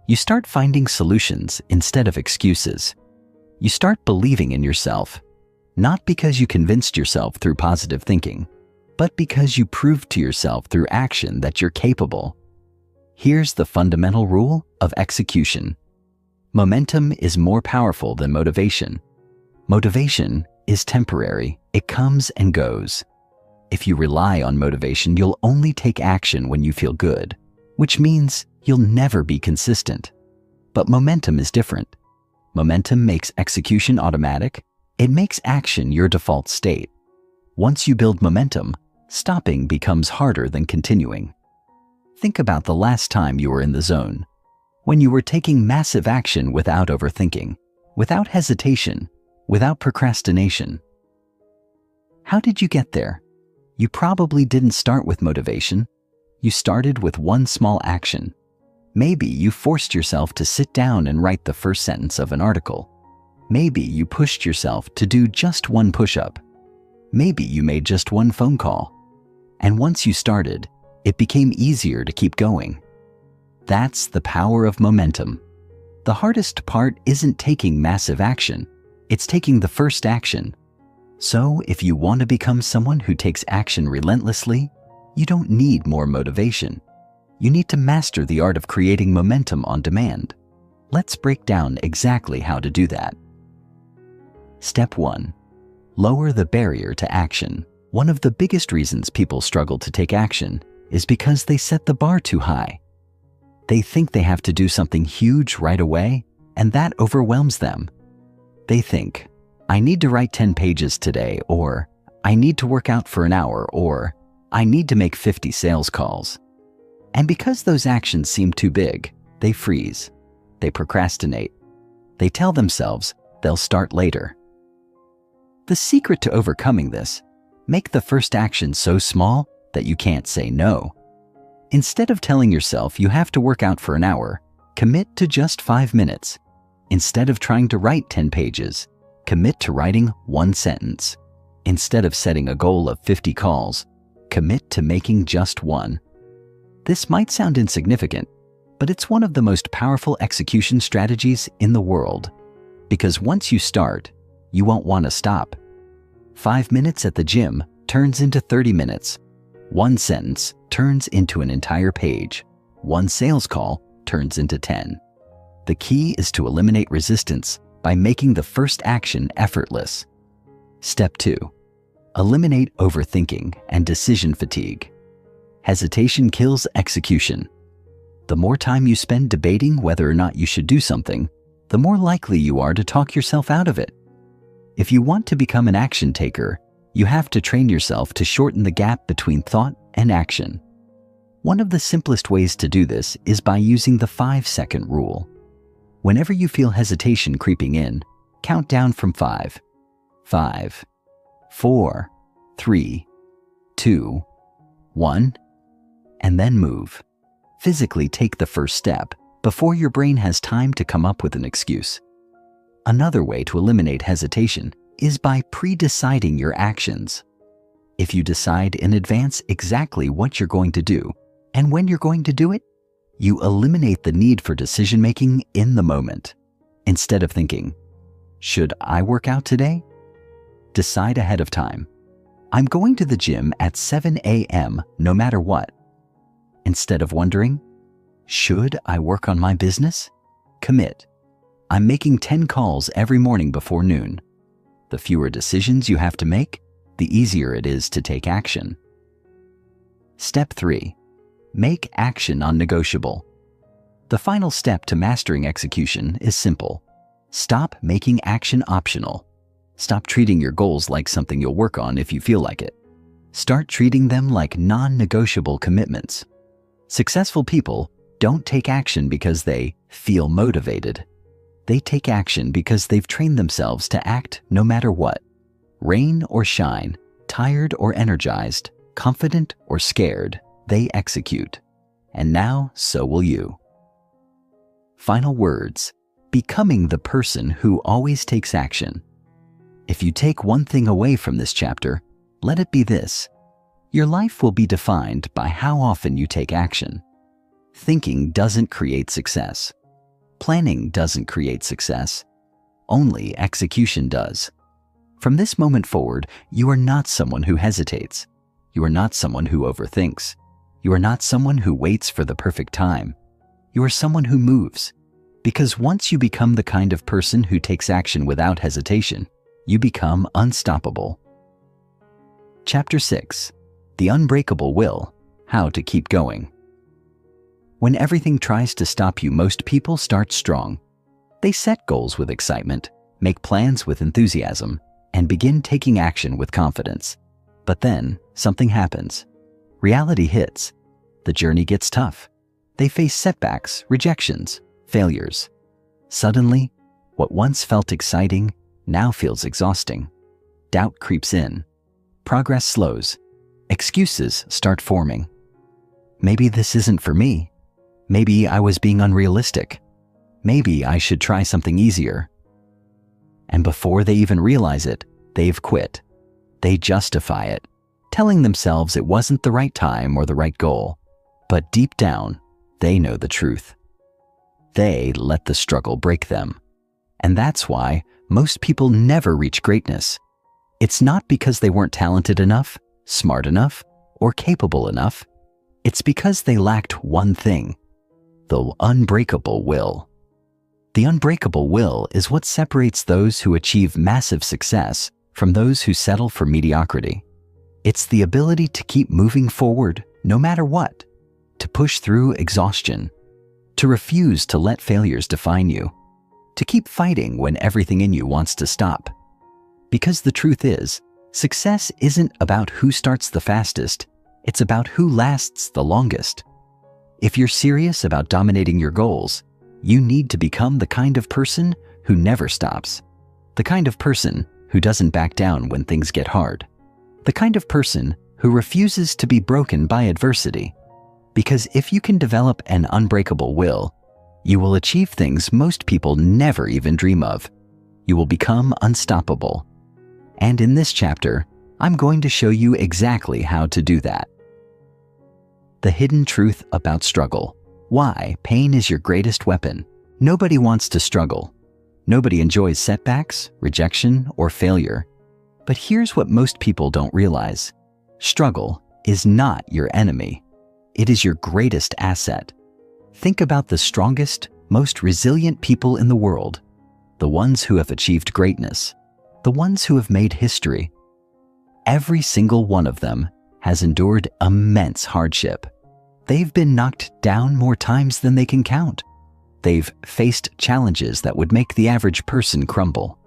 You start finding solutions instead of excuses. You start believing in yourself, not because you convinced yourself through positive thinking, but because you proved to yourself through action that you're capable. Here's the fundamental rule of execution. Momentum is more powerful than motivation. Motivation is temporary. It comes and goes. If you rely on motivation, you'll only take action when you feel good, which means you'll never be consistent. But momentum is different. Momentum makes execution automatic. It makes action your default state. Once you build momentum, stopping becomes harder than continuing. Think about the last time you were in the zone, when you were taking massive action without overthinking, without hesitation, without procrastination. How did you get there? You probably didn't start with motivation. You started with one small action. Maybe you forced yourself to sit down and write the first sentence of an article. Maybe you pushed yourself to do just one push-up. Maybe you made just one phone call. And once you started, it became easier to keep going. That's the power of momentum. The hardest part isn't taking massive action. It's taking the first action. So if you want to become someone who takes action relentlessly, you don't need more motivation. You need to master the art of creating momentum on demand. Let's break down exactly how to do that. Step 1. Lower the barrier to action. One of the biggest reasons people struggle to take action is because they set the bar too high. They think they have to do something huge right away, and that overwhelms them. They think, I need to write 10 pages today, or I need to work out for an hour, or I need to make 50 sales calls. And because those actions seem too big, they freeze. They procrastinate. They tell themselves they'll start later. The secret to overcoming this: make the first action so small that you can't say no. Instead of telling yourself you have to work out for an hour, commit to just 5 minutes. Instead of trying to write 10 pages, commit to writing 1 sentence. Instead of setting a goal of 50 calls, commit to making just 1. This might sound insignificant, but it's one of the most powerful execution strategies in the world. Because once you start, you won't want to stop. 5 minutes at the gym turns into 30 minutes. 1 sentence turns into an entire page. 1 sales call turns into 10. The key is to eliminate resistance by making the first action effortless. Step 2. Eliminate overthinking and decision fatigue. Hesitation kills execution. The more time you spend debating whether or not you should do something, the more likely you are to talk yourself out of it. If you want to become an action taker, you have to train yourself to shorten the gap between thought and action. One of the simplest ways to do this is by using the 5-second rule. Whenever you feel hesitation creeping in, count down from 5. 5, 4, 3, 2, 1, and then move. Physically take the first step before your brain has time to come up with an excuse. Another way to eliminate hesitation is by pre-deciding your actions. If you decide in advance exactly what you're going to do and when you're going to do it, you eliminate the need for decision-making in the moment. Instead of thinking, "Should I work out today?" Decide ahead of time. "I'm going to the gym at 7 a.m. no matter what." Instead of wondering, "Should I work on my business?" Commit. "I'm making 10 calls every morning before noon." The fewer decisions you have to make, the easier it is to take action. Step 3. Make action non-negotiable. The final step to mastering execution is simple. Stop making action optional. Stop treating your goals like something you'll work on if you feel like it. Start treating them like non-negotiable commitments. Successful people don't take action because they feel motivated. They take action because they've trained themselves to act no matter what. Rain or shine, tired or energized, confident or scared, they execute. And now, so will you. Final words: becoming the person who always takes action. If you take one thing away from this chapter, let it be this: your life will be defined by how often you take action. Thinking doesn't create success. Planning doesn't create success. Only execution does. From this moment forward, you are not someone who hesitates. You are not someone who overthinks. You are not someone who waits for the perfect time. You are someone who moves. Because once you become the kind of person who takes action without hesitation, you become unstoppable. Chapter 6. The Unbreakable Will: How to Keep Going. When everything tries to stop you, most people start strong. They set goals with excitement, make plans with enthusiasm, and begin taking action with confidence. But then, something happens. Reality hits. The journey gets tough. They face setbacks, rejections, failures. Suddenly, what once felt exciting now feels exhausting. Doubt creeps in. Progress slows. Excuses start forming. Maybe this isn't for me. Maybe I was being unrealistic. Maybe I should try something easier. And before they even realize it, they've quit. They justify it, telling themselves it wasn't the right time or the right goal. But deep down, they know the truth. They let the struggle break them. And that's why most people never reach greatness. It's not because they weren't talented enough, smart enough, or capable enough. It's because they lacked one thing: the unbreakable will. The unbreakable will is what separates those who achieve massive success from those who settle for mediocrity. It's the ability to keep moving forward no matter what, to push through exhaustion, to refuse to let failures define you, to keep fighting when everything in you wants to stop. Because the truth is, success isn't about who starts the fastest, it's about who lasts the longest. If you're serious about dominating your goals, you need to become the kind of person who never stops. The kind of person who doesn't back down when things get hard. The kind of person who refuses to be broken by adversity. Because if you can develop an unbreakable will, you will achieve things most people never even dream of. You will become unstoppable. And in this chapter, I'm going to show you exactly how to do that. The hidden truth about struggle. Why pain is your greatest weapon. Nobody wants to struggle. Nobody enjoys setbacks, rejection, or failure. But here's what most people don't realize. Struggle is not your enemy. It is your greatest asset. Think about the strongest, most resilient people in the world. The ones who have achieved greatness. The ones who have made history. Every single one of them has endured immense hardship. They've been knocked down more times than they can count. They've faced challenges that would make the average person crumble.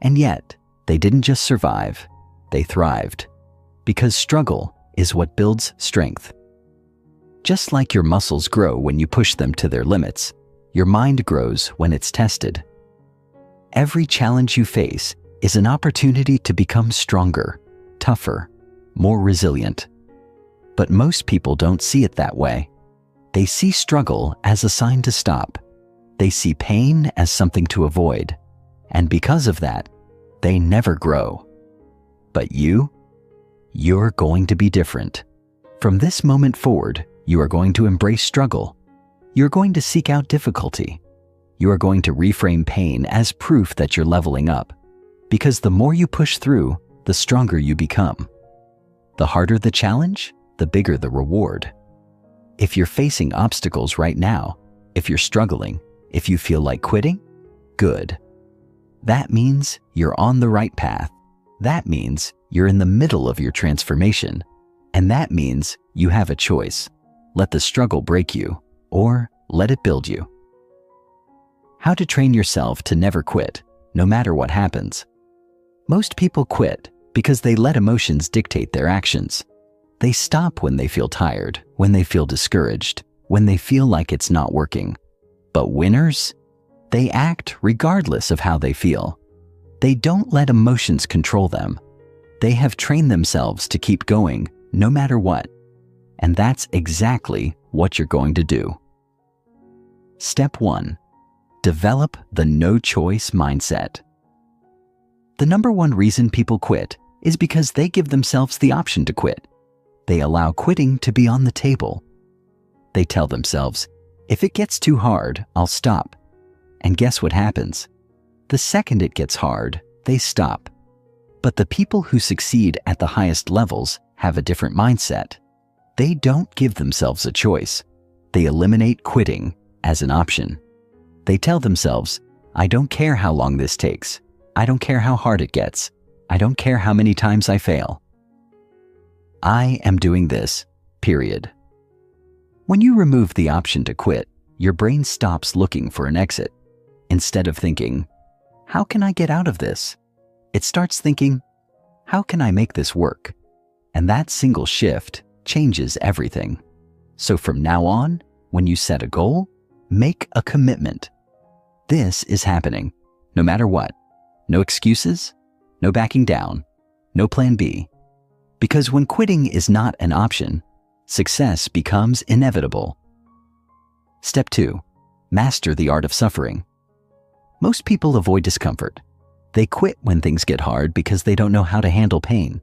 And yet, they didn't just survive, they thrived. Because struggle is what builds strength. Just like your muscles grow when you push them to their limits, your mind grows when it's tested. Every challenge you face is an opportunity to become stronger, tougher, more resilient. But most people don't see it that way. They see struggle as a sign to stop. They see pain as something to avoid. And because of that, they never grow. But you're going to be different. From this moment forward, you are going to embrace struggle. You're going to seek out difficulty. You are going to reframe pain as proof that you're leveling up. Because the more you push through, the stronger you become. The harder the challenge, the bigger the reward. If you're facing obstacles right now, if you're struggling, if you feel like quitting, good. That means you're on the right path. That means you're in the middle of your transformation. And that means you have a choice. Let the struggle break you, or let it build you. How to train yourself to never quit, no matter what happens. Most people quit because they let emotions dictate their actions. They stop when they feel tired, when they feel discouraged, when they feel like it's not working. But winners, they act regardless of how they feel. They don't let emotions control them. They have trained themselves to keep going no matter what. And that's exactly what you're going to do. Step 1. Develop the no-choice mindset. The number one reason people quit is because they give themselves the option to quit. They allow quitting to be on the table. They tell themselves, if it gets too hard, I'll stop. And guess what happens? The second it gets hard, they stop. But the people who succeed at the highest levels have a different mindset. They don't give themselves a choice. They eliminate quitting as an option. They tell themselves, I don't care how long this takes. I don't care how hard it gets. I don't care how many times I fail. I am doing this, period. When you remove the option to quit, your brain stops looking for an exit. Instead of thinking, how can I get out of this? It starts thinking, how can I make this work? And that single shift changes everything. So from now on, when you set a goal, make a commitment. This is happening, no matter what. No excuses, no backing down, no plan B. Because when quitting is not an option, success becomes inevitable. Step 2. Master the art of suffering. Most people avoid discomfort. They quit when things get hard because they don't know how to handle pain.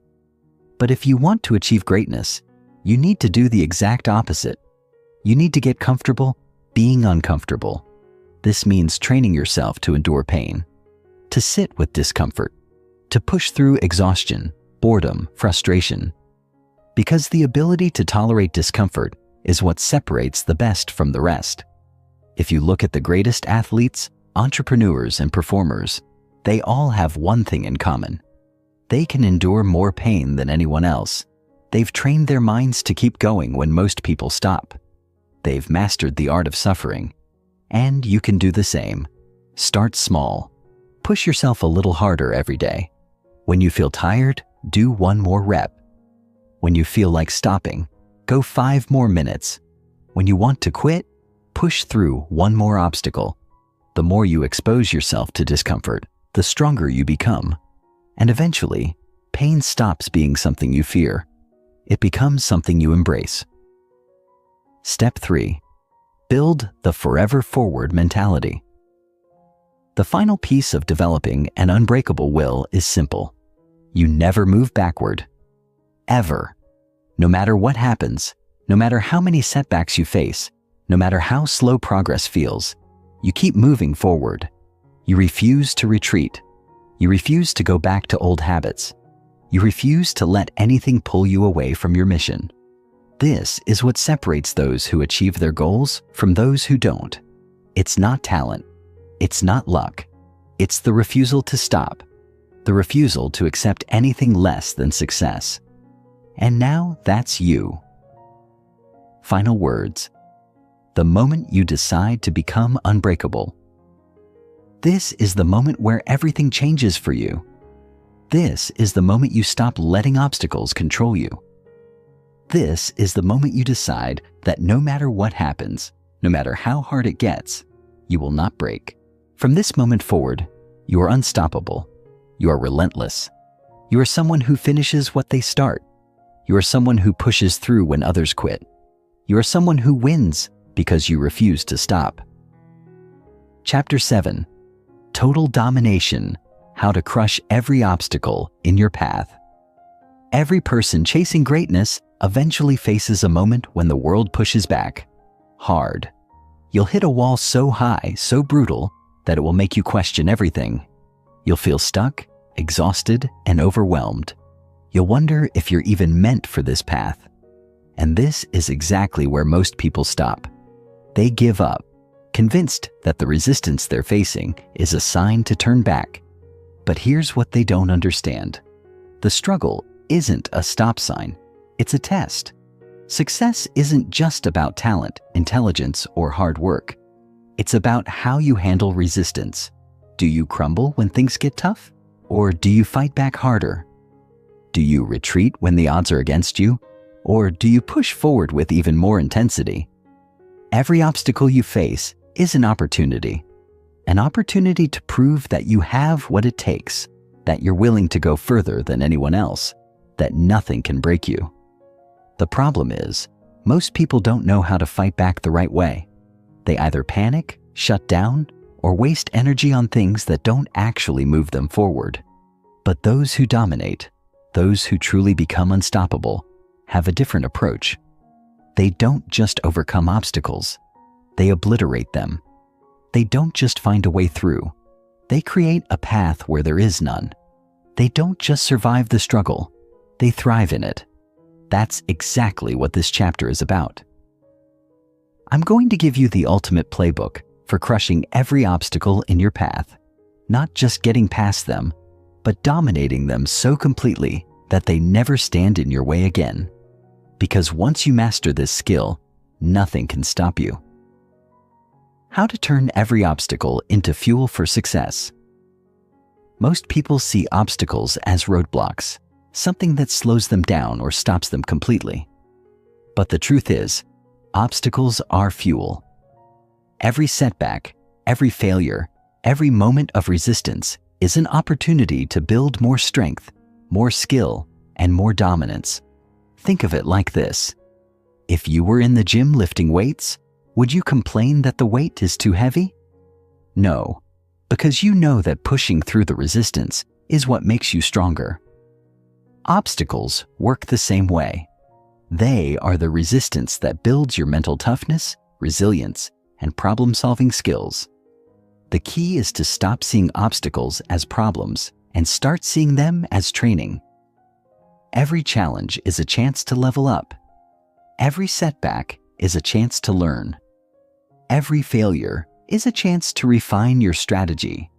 But if you want to achieve greatness, you need to do the exact opposite. You need to get comfortable being uncomfortable. This means training yourself to endure pain, to sit with discomfort, to push through exhaustion, boredom, frustration. Because the ability to tolerate discomfort is what separates the best from the rest. If you look at the greatest athletes, entrepreneurs, and performers, they all have one thing in common. They can endure more pain than anyone else. They've trained their minds to keep going when most people stop. They've mastered the art of suffering. And you can do the same. Start small. Push yourself a little harder every day. When you feel tired, do one more rep. When you feel like stopping, go 5 more minutes. When you want to quit, push through one more obstacle. The more you expose yourself to discomfort, the stronger you become. And eventually, pain stops being something you fear. It becomes something you embrace. Step 3. Build the forever forward mentality. The final piece of developing an unbreakable will is simple. You never move backward. Ever. No matter what happens, no matter how many setbacks you face, no matter how slow progress feels, you keep moving forward. You refuse to retreat. You refuse to go back to old habits. You refuse to let anything pull you away from your mission. This is what separates those who achieve their goals from those who don't. It's not talent. It's not luck. It's the refusal to stop. The refusal to accept anything less than success. And now that's you. Final words. The moment you decide to become unbreakable. This is the moment where everything changes for you. This is the moment you stop letting obstacles control you. This is the moment you decide that no matter what happens, no matter how hard it gets, you will not break. From this moment forward, you are unstoppable. You are relentless. You are someone who finishes what they start. You are someone who pushes through when others quit. You are someone who wins because you refuse to stop. Chapter 7. Total Domination: How to Crush Every Obstacle in Your Path. Every person chasing greatness eventually faces a moment when the world pushes back. Hard. You'll hit a wall so high, so brutal, that it will make you question everything. You'll feel stuck, exhausted, and overwhelmed. You'll wonder if you're even meant for this path. And this is exactly where most people stop. They give up, convinced that the resistance they're facing is a sign to turn back. But here's what they don't understand. The struggle isn't a stop sign. It's a test. Success isn't just about talent, intelligence, or hard work. It's about how you handle resistance. Do you crumble when things get tough? Or do you fight back harder? Do you retreat when the odds are against you? Or do you push forward with even more intensity? Every obstacle you face is an opportunity to prove that you have what it takes, that you're willing to go further than anyone else, that nothing can break you. The problem is, most people don't know how to fight back the right way. They either panic, shut down, or waste energy on things that don't actually move them forward. But those who dominate, those who truly become unstoppable, have a different approach. They don't just overcome obstacles, they obliterate them. They don't just find a way through, they create a path where there is none. They don't just survive the struggle, they thrive in it. That's exactly what this chapter is about. I'm going to give you the ultimate playbook for crushing every obstacle in your path, not just getting past them, but dominating them so completely that they never stand in your way again. Because once you master this skill, nothing can stop you. How to turn every obstacle into fuel for success. Most people see obstacles as roadblocks, something that slows them down or stops them completely. But the truth is, obstacles are fuel. Every setback, every failure, every moment of resistance is an opportunity to build more strength, more skill, and more dominance. Think of it like this. If you were in the gym lifting weights, would you complain that the weight is too heavy? No, because you know that pushing through the resistance is what makes you stronger. Obstacles work the same way. They are the resistance that builds your mental toughness, resilience, and problem-solving skills. The key is to stop seeing obstacles as problems and start seeing them as training. Every challenge is a chance to level up. Every setback is a chance to learn. Every failure is a chance to refine your strategy.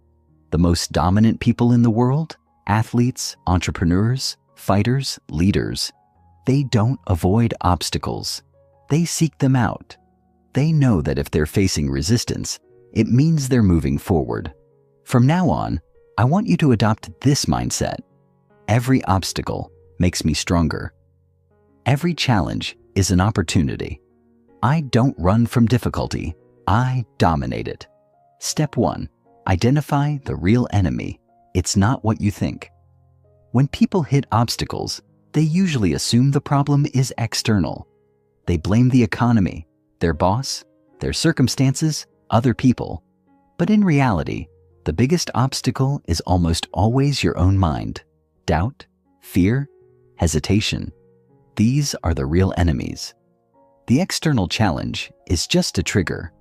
The most dominant people in the world, athletes, entrepreneurs, fighters, leaders, they don't avoid obstacles. They seek them out. They know that if they're facing resistance, it means they're moving forward. From now on, I want you to adopt this mindset. Every obstacle makes me stronger. Every challenge is an opportunity. I don't run from difficulty. I dominate it. Step 1. Identify the real enemy. It's not what you think. When people hit obstacles, they usually assume the problem is external. They blame the economy, their boss, their circumstances, other people. But in reality, the biggest obstacle is almost always your own mind. Doubt, fear, hesitation. These are the real enemies. The external challenge is just a trigger,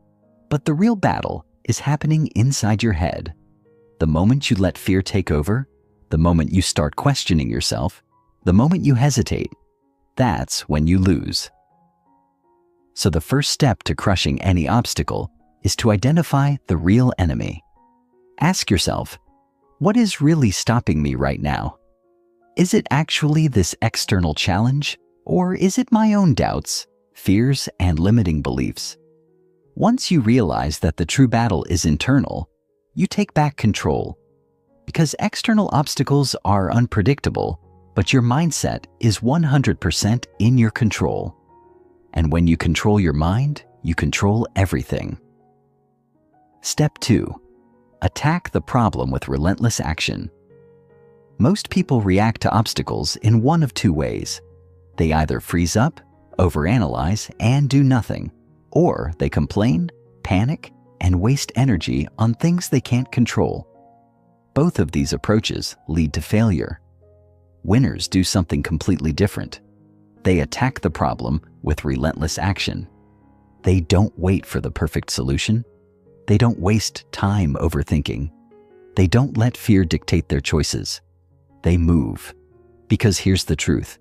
but the real battle is happening inside your head. The moment you let fear take over, the moment you start questioning yourself, the moment you hesitate, that's when you lose. So the first step to crushing any obstacle is to identify the real enemy. Ask yourself, what is really stopping me right now? Is it actually this external challenge, or is it my own doubts, fears, and limiting beliefs? Once you realize that the true battle is internal, you take back control. Because external obstacles are unpredictable, but your mindset is 100% in your control. And when you control your mind, you control everything. Step 2. Attack the problem with relentless action. Most people react to obstacles in one of two ways. They either freeze up, overanalyze, and do nothing, or they complain, panic, and waste energy on things they can't control. Both of these approaches lead to failure. Winners do something completely different. They attack the problem with relentless action. They don't wait for the perfect solution. They don't waste time overthinking. They don't let fear dictate their choices. They move. Because here's the truth.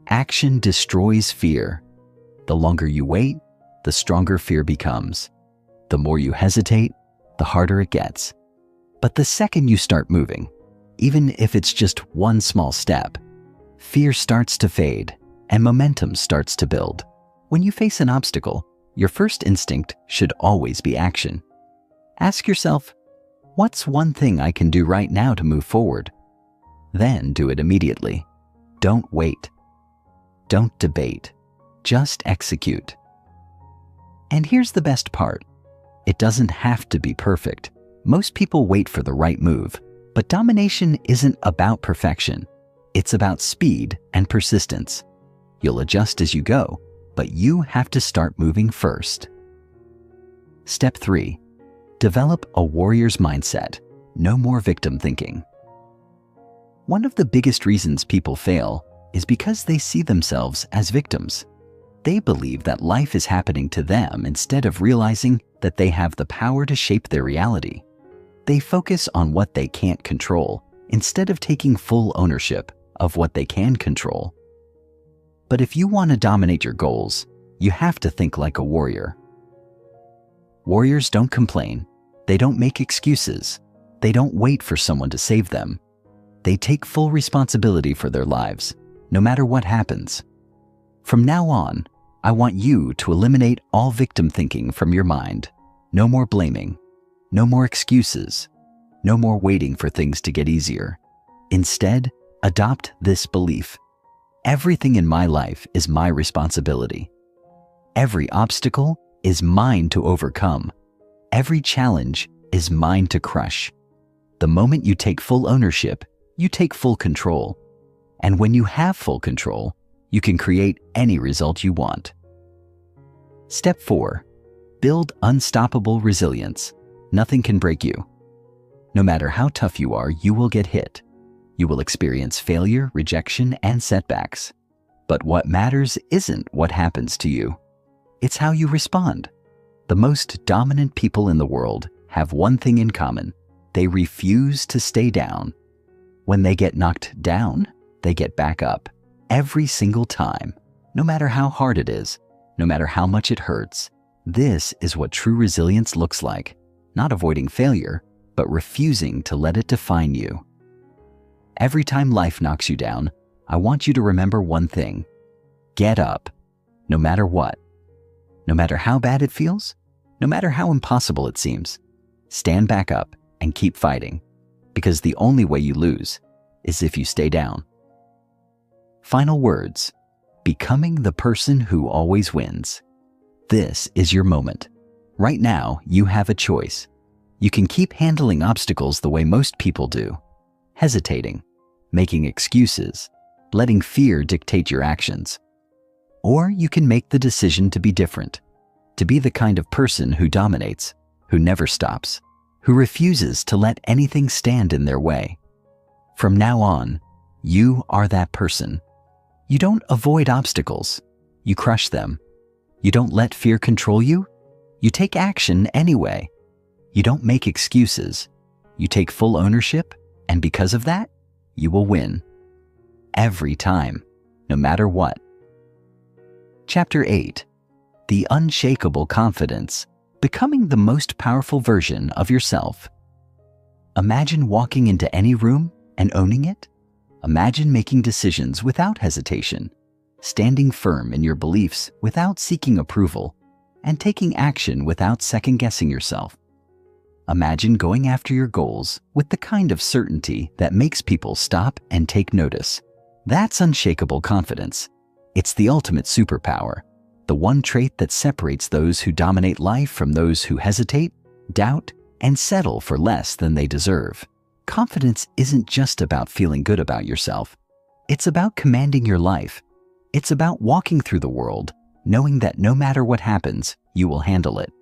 Action destroys fear. The longer you wait, the stronger fear becomes. The more you hesitate, the harder it gets. But the second you start moving, even if it's just one small step, fear starts to fade and momentum starts to build. When you face an obstacle, your first instinct should always be action. Ask yourself, what's one thing I can do right now to move forward? Then do it immediately. Don't wait. Don't debate. Just execute. And here's the best part. It doesn't have to be perfect. Most people wait for the right move, but domination isn't about perfection. It's about speed and persistence. You'll adjust as you go, but you have to start moving first. Step 3. Develop a warrior's mindset. No more victim thinking. One of the biggest reasons people fail is because they see themselves as victims. They believe that life is happening to them instead of realizing that they have the power to shape their reality. They focus on what they can't control instead of taking full ownership of what they can control. But if you want to dominate your goals, you have to think like a warrior. Warriors don't complain. They don't make excuses. They don't wait for someone to save them. They take full responsibility for their lives, no matter what happens. From now on, I want you to eliminate all victim thinking from your mind. No more blaming. No more excuses. No more waiting for things to get easier. Instead, adopt this belief. Everything in my life is my responsibility. Every obstacle is mine to overcome. Every challenge is mine to crush. The moment you take full ownership, you take full control. And when you have full control, you can create any result you want. Step 4. Build unstoppable resilience. Nothing can break you. No matter how tough you are, you will get hit. You will experience failure, rejection, and setbacks. But what matters isn't what happens to you. It's how you respond. The most dominant people in the world have one thing in common. They refuse to stay down. When they get knocked down, they get back up. Every single time. No matter how hard it is, no matter how much it hurts. This is what true resilience looks like. Not avoiding failure, but refusing to let it define you. Every time life knocks you down, I want you to remember one thing. Get up, no matter what. No matter how bad it feels, no matter how impossible it seems. Stand back up and keep fighting, because the only way you lose is if you stay down. Final words. Becoming the person who always wins. This is your moment. Right now, you have a choice. You can keep handling obstacles the way most people do, hesitating, making excuses, letting fear dictate your actions. Or you can make the decision to be different, to be the kind of person who dominates, who never stops, who refuses to let anything stand in their way. From now on, you are that person. You don't avoid obstacles, you crush them. You don't let fear control you, you take action anyway. You don't make excuses, you take full ownership, and because of that, you will win. Every time, no matter what. Chapter 8. The Unshakable Confidence, Becoming the Most Powerful Version of Yourself. Imagine walking into any room and owning it. Imagine making decisions without hesitation, standing firm in your beliefs without seeking approval, and taking action without second-guessing yourself. Imagine going after your goals with the kind of certainty that makes people stop and take notice. That's unshakable confidence. It's the ultimate superpower, the one trait that separates those who dominate life from those who hesitate, doubt, and settle for less than they deserve. Confidence isn't just about feeling good about yourself. It's about commanding your life. It's about walking through the world, knowing that no matter what happens, you will handle it.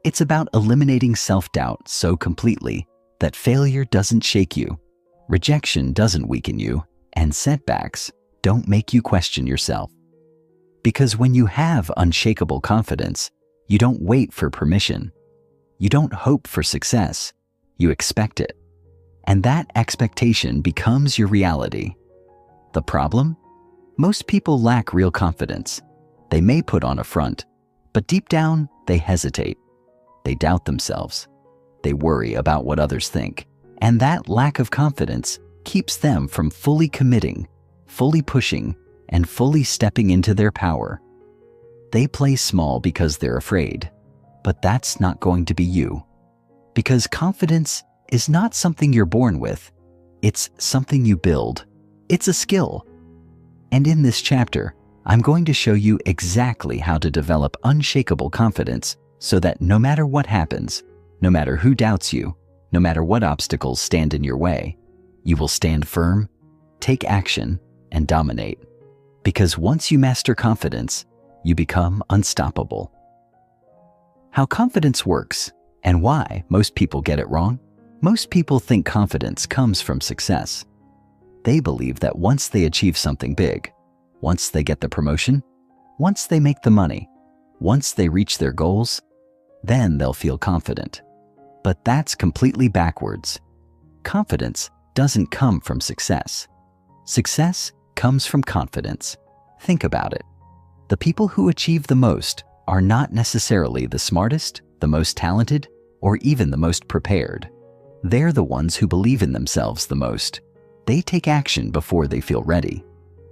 It's about eliminating self-doubt so completely that failure doesn't shake you, rejection doesn't weaken you, and setbacks don't make you question yourself. Because when you have unshakable confidence, you don't wait for permission. You don't hope for success. You expect it. And that expectation becomes your reality. The problem? Most people lack real confidence. They may put on a front, but deep down, they hesitate. They doubt themselves. They worry about what others think. And that lack of confidence keeps them from fully committing, fully pushing, and fully stepping into their power. They play small because they're afraid, but that's not going to be you. Because confidence is not something you're born with. It's something you build. It's a skill. And in this chapter, I'm going to show you exactly how to develop unshakable confidence so that no matter what happens, no matter who doubts you, no matter what obstacles stand in your way, you will stand firm, take action, and dominate. Because once you master confidence, you become unstoppable. How confidence works and why most people get it wrong. Most people think confidence comes from success. They believe that once they achieve something big, once they get the promotion, once they make the money, once they reach their goals, then they'll feel confident. But that's completely backwards. Confidence doesn't come from success. Success comes from confidence. Think about it. The people who achieve the most are not necessarily the smartest, the most talented, or even the most prepared. They're the ones who believe in themselves the most. They take action before they feel ready.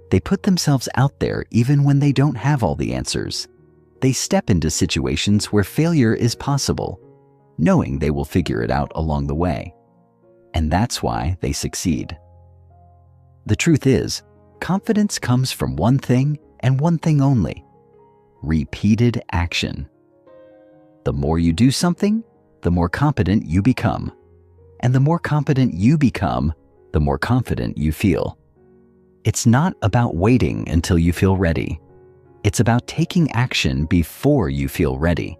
They put themselves out there even when they don't have all the answers. They step into situations where failure is possible, knowing they will figure it out along the way. And that's why they succeed. The truth is, confidence comes from one thing and one thing only: repeated action. The more you do something, the more competent you become. And the more competent you become, the more confident you feel. It's not about waiting until you feel ready. It's about taking action before you feel ready.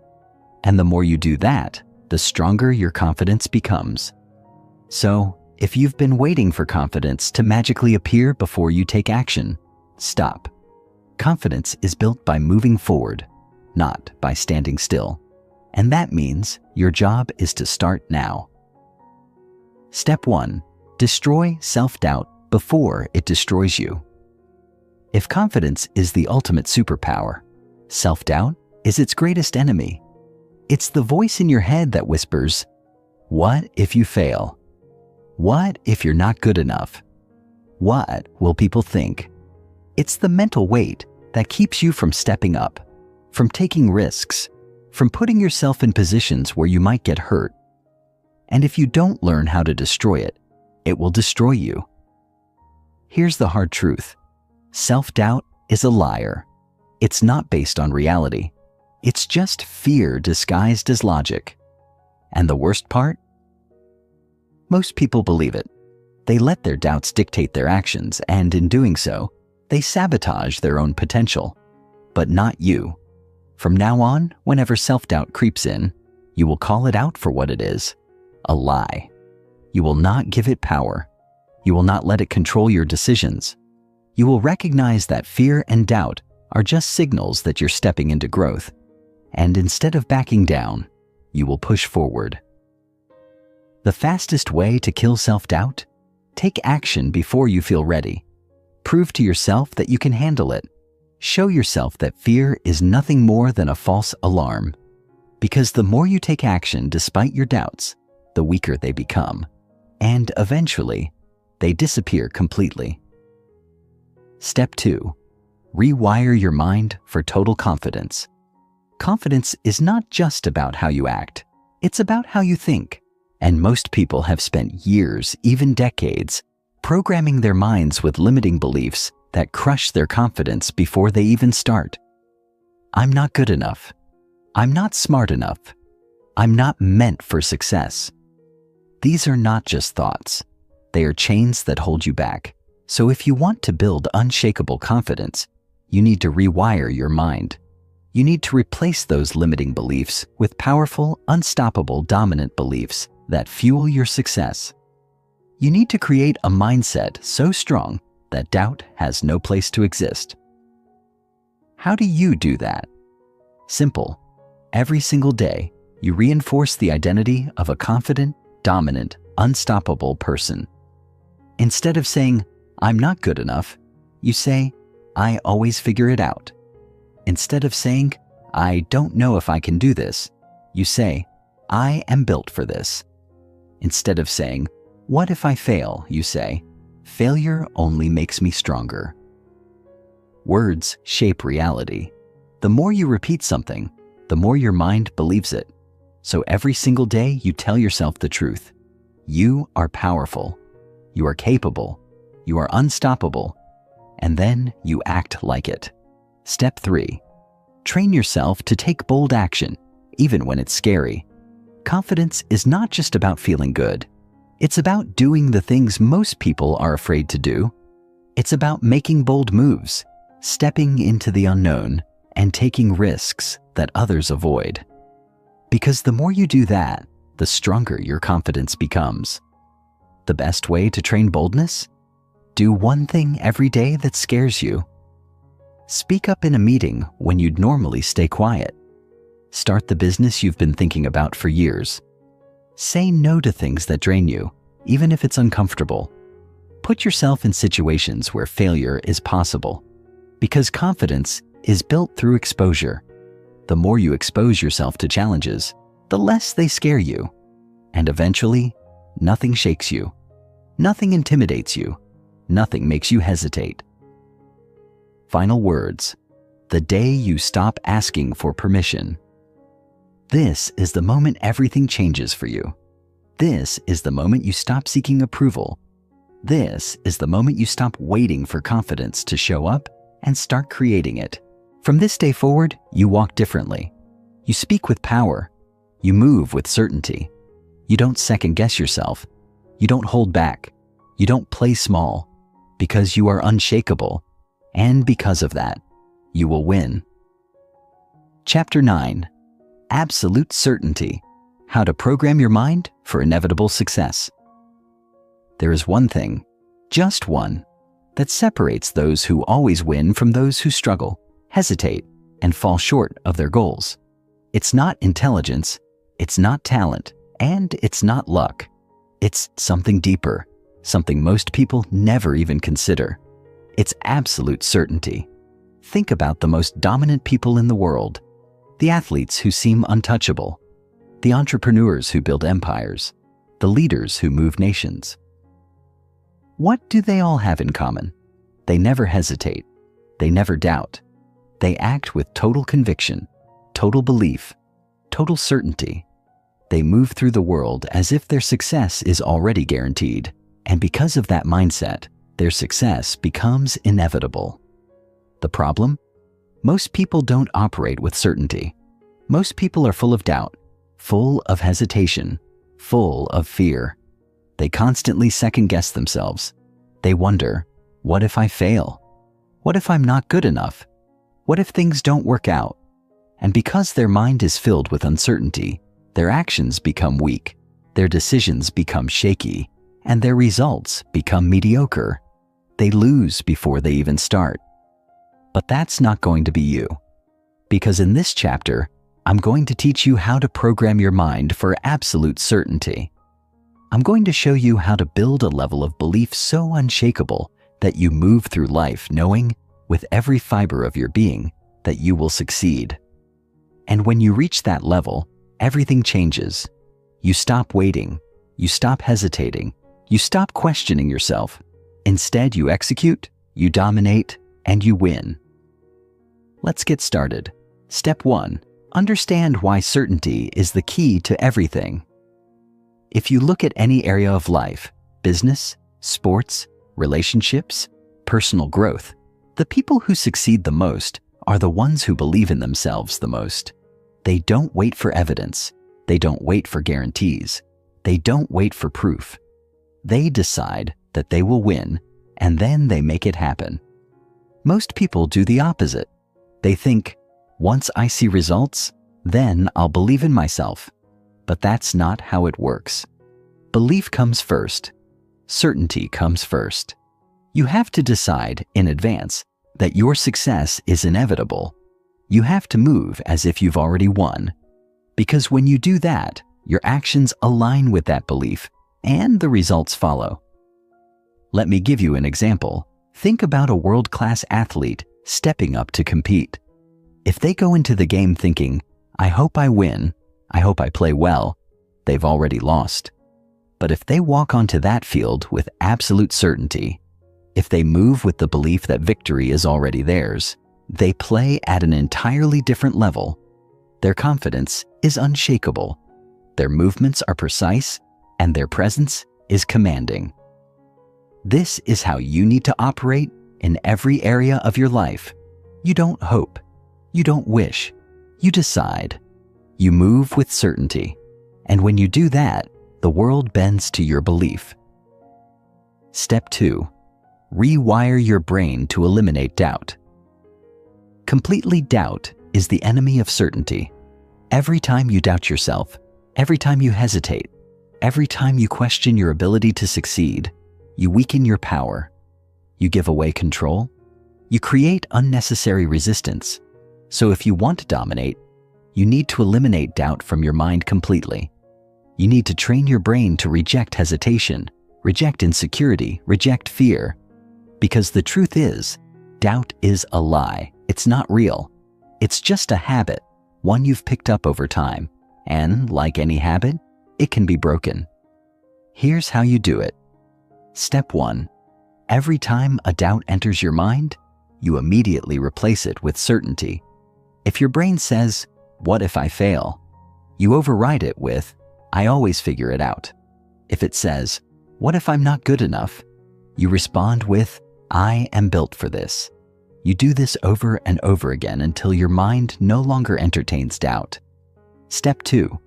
And the more you do that, the stronger your confidence becomes. So, if you've been waiting for confidence to magically appear before you take action, stop. Confidence is built by moving forward, not by standing still. And that means your job is to start now. Step 1. Destroy self-doubt before it destroys you. If confidence is the ultimate superpower, self-doubt is its greatest enemy. It's the voice in your head that whispers, "What if you fail? What if you're not good enough? What will people think?" It's the mental weight that keeps you from stepping up, from taking risks, from putting yourself in positions where you might get hurt. And if you don't learn how to destroy it, it will destroy you. Here's the hard truth. Self-doubt is a liar. It's not based on reality. It's just fear disguised as logic. And the worst part? Most people believe it. They let their doubts dictate their actions, and in doing so, they sabotage their own potential. But not you. From now on, whenever self-doubt creeps in, you will call it out for what it is: a lie. You will not give it power. You will not let it control your decisions. You will recognize that fear and doubt are just signals that you're stepping into growth. And instead of backing down, you will push forward. The fastest way to kill self-doubt? Take action before you feel ready. Prove to yourself that you can handle it. Show yourself that fear is nothing more than a false alarm. Because the more you take action despite your doubts, the weaker they become. And eventually, they disappear completely. Step 2. Rewire your mind for total confidence. Confidence is not just about how you act. It's about how you think. And most people have spent years, even decades, programming their minds with limiting beliefs that crush their confidence before they even start. I'm not good enough. I'm not smart enough. I'm not meant for success. These are not just thoughts. They are chains that hold you back. So if you want to build unshakable confidence, you need to rewire your mind. You need to replace those limiting beliefs with powerful, unstoppable, dominant beliefs that fuel your success. You need to create a mindset so strong that doubt has no place to exist. How do you do that? Simple. Every single day, you reinforce the identity of a confident, dominant, unstoppable person. Instead of saying, "I'm not good enough," you say, "I always figure it out." Instead of saying, "I don't know if I can do this," you say, "I am built for this." Instead of saying, "What if I fail?" you say, "Failure only makes me stronger." Words shape reality. The more you repeat something, the more your mind believes it. So every single day you tell yourself the truth. You are powerful. You are capable. You are unstoppable. And then you act like it. Step 3. Train yourself to take bold action, even when it's scary. Confidence is not just about feeling good. It's about doing the things most people are afraid to do. It's about making bold moves, stepping into the unknown, and taking risks that others avoid. Because the more you do that, the stronger your confidence becomes. The best way to train boldness? Do one thing every day that scares you. Speak up in a meeting when you'd normally stay quiet. Start the business you've been thinking about for years. Say no to things that drain you, even if it's uncomfortable. Put yourself in situations where failure is possible. Because confidence is built through exposure. The more you expose yourself to challenges, the less they scare you. And eventually, nothing shakes you. Nothing intimidates you. Nothing makes you hesitate. Final words. The day you stop asking for permission. This is the moment everything changes for you. This is the moment you stop seeking approval. This is the moment you stop waiting for confidence to show up and start creating it. From this day forward, you walk differently. You speak with power. You move with certainty. You don't second-guess yourself. You don't hold back. You don't play small. Because you are unshakable. And because of that, you will win. Chapter 9. Absolute Certainty. How to program your mind for inevitable success. There is one thing, just one, that separates those who always win from those who struggle, hesitate, and fall short of their goals. It's not intelligence, it's not talent, and it's not luck. It's something deeper, something most people never even consider. It's absolute certainty. Think about the most dominant people in the world, the athletes who seem untouchable, the entrepreneurs who build empires, the leaders who move nations. What do they all have in common? They never hesitate. They never doubt. They act with total conviction, total belief, total certainty. They move through the world as if their success is already guaranteed. And because of that mindset, their success becomes inevitable. The problem? Most people don't operate with certainty. Most people are full of doubt, full of hesitation, full of fear. They constantly second-guess themselves. They wonder, what if I fail? What if I'm not good enough? What if things don't work out? And because their mind is filled with uncertainty, their actions become weak, their decisions become shaky, and their results become mediocre. They lose before they even start. But that's not going to be you. Because in this chapter, I'm going to teach you how to program your mind for absolute certainty. I'm going to show you how to build a level of belief so unshakable that you move through life knowing, with every fiber of your being, that you will succeed. And when you reach that level, everything changes. You stop waiting, you stop hesitating, you stop questioning yourself. Instead, you execute, you dominate, and you win. Let's get started. Step 1. Understand why certainty is the key to everything. If you look at any area of life, business, sports, relationships, personal growth, the people who succeed the most are the ones who believe in themselves the most. They don't wait for evidence. They don't wait for guarantees. They don't wait for proof. They decide that they will win, and then they make it happen. Most people do the opposite. They think, once I see results, then I'll believe in myself. But that's not how it works. Belief comes first. Certainty comes first. You have to decide in advance that your success is inevitable. You have to move as if you've already won. Because when you do that, your actions align with that belief, and the results follow. Let me give you an example. Think about a world-class athlete stepping up to compete. If they go into the game thinking, I hope I win, I hope I play well, they've already lost. But if they walk onto that field with absolute certainty, if they move with the belief that victory is already theirs, they play at an entirely different level. Their confidence is unshakable. Their movements are precise, and their presence is commanding. This is how you need to operate in every area of your life. You don't hope. You don't wish. You decide. You move with certainty. And when you do that, the world bends to your belief. Step 2. Rewire your brain to eliminate doubt. Completely doubt is the enemy of certainty. Every time you doubt yourself, every time you hesitate, every time you question your ability to succeed, you weaken your power. You give away control. You create unnecessary resistance. So if you want to dominate, you need to eliminate doubt from your mind completely. You need to train your brain to reject hesitation, reject insecurity, reject fear. Because the truth is, doubt is a lie. It's not real. It's just a habit, one you've picked up over time. And like any habit, it can be broken. Here's how you do it. Step 1. Every time a doubt enters your mind, you immediately replace it with certainty. If your brain says, what if I fail? You override it with, I always figure it out. If it says, what if I'm not good enough? You respond with, I am built for this. You do this over and over again until your mind no longer entertains doubt. Step 2.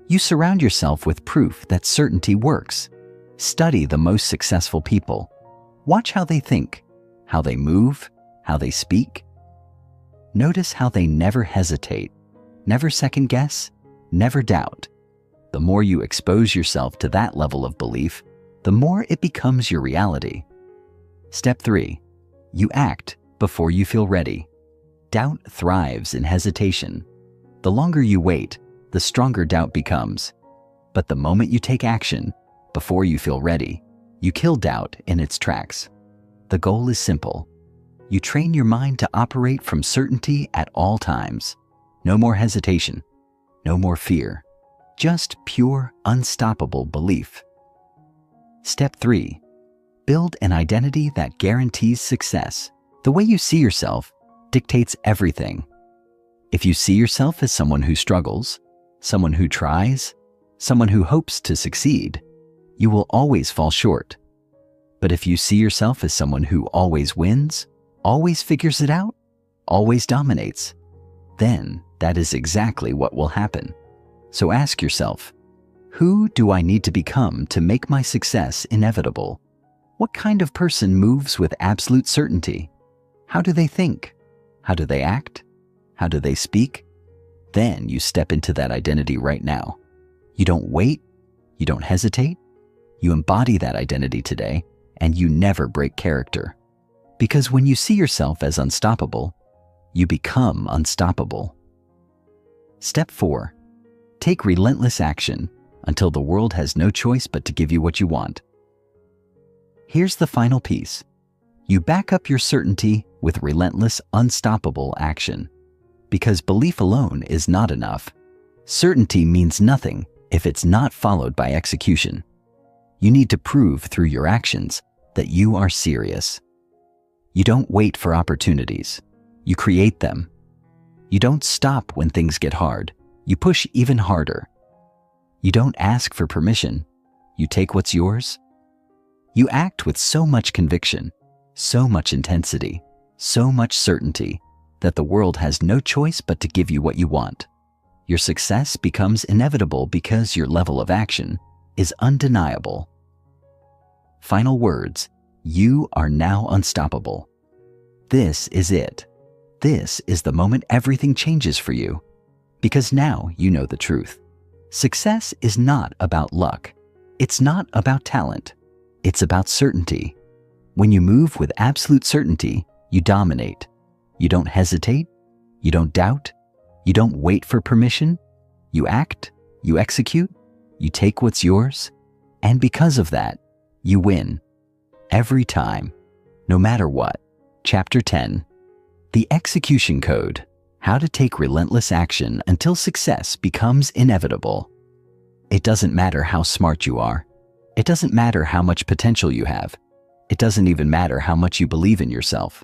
You surround yourself with proof that certainty works. Study the most successful people. Watch how they think, how they move, how they speak. Notice how they never hesitate, never second guess, never doubt. The more you expose yourself to that level of belief, the more it becomes your reality. Step 3. You act before you feel ready. Doubt thrives in hesitation. The longer you wait, the stronger doubt becomes. But the moment you take action, before you feel ready, you kill doubt in its tracks. The goal is simple. You train your mind to operate from certainty at all times. No more hesitation, no more fear, just pure, unstoppable belief. Step 3. Build an identity that guarantees success. The way you see yourself dictates everything. If you see yourself as someone who struggles, someone who tries, someone who hopes to succeed, you will always fall short. But if you see yourself as someone who always wins, always figures it out, always dominates, then that is exactly what will happen. So ask yourself, who do I need to become to make my success inevitable? What kind of person moves with absolute certainty? How do they think? How do they act? How do they speak? Then you step into that identity right now. You don't wait. You don't hesitate. You embody that identity today, and you never break character. Because when you see yourself as unstoppable, you become unstoppable. Step 4. Take relentless action until the world has no choice but to give you what you want. Here's the final piece. You back up your certainty with relentless, unstoppable action. Because belief alone is not enough. Certainty means nothing if it's not followed by execution. You need to prove through your actions that you are serious. You don't wait for opportunities. You create them. You don't stop when things get hard. You push even harder. You don't ask for permission. You take what's yours. You act with so much conviction, so much intensity, so much certainty that the world has no choice but to give you what you want. Your success becomes inevitable because your level of action is undeniable. Final words, you are now unstoppable. This is it. This is the moment everything changes for you. Because now you know the truth. Success is not about luck. It's not about talent. It's about certainty. When you move with absolute certainty, you dominate. You don't hesitate. You don't doubt. You don't wait for permission. You act. You execute. You take what's yours. And because of that, you win. Every time. No matter what. Chapter 10. The Execution Code. How to take relentless action until success becomes inevitable. It doesn't matter how smart you are. It doesn't matter how much potential you have. It doesn't even matter how much you believe in yourself.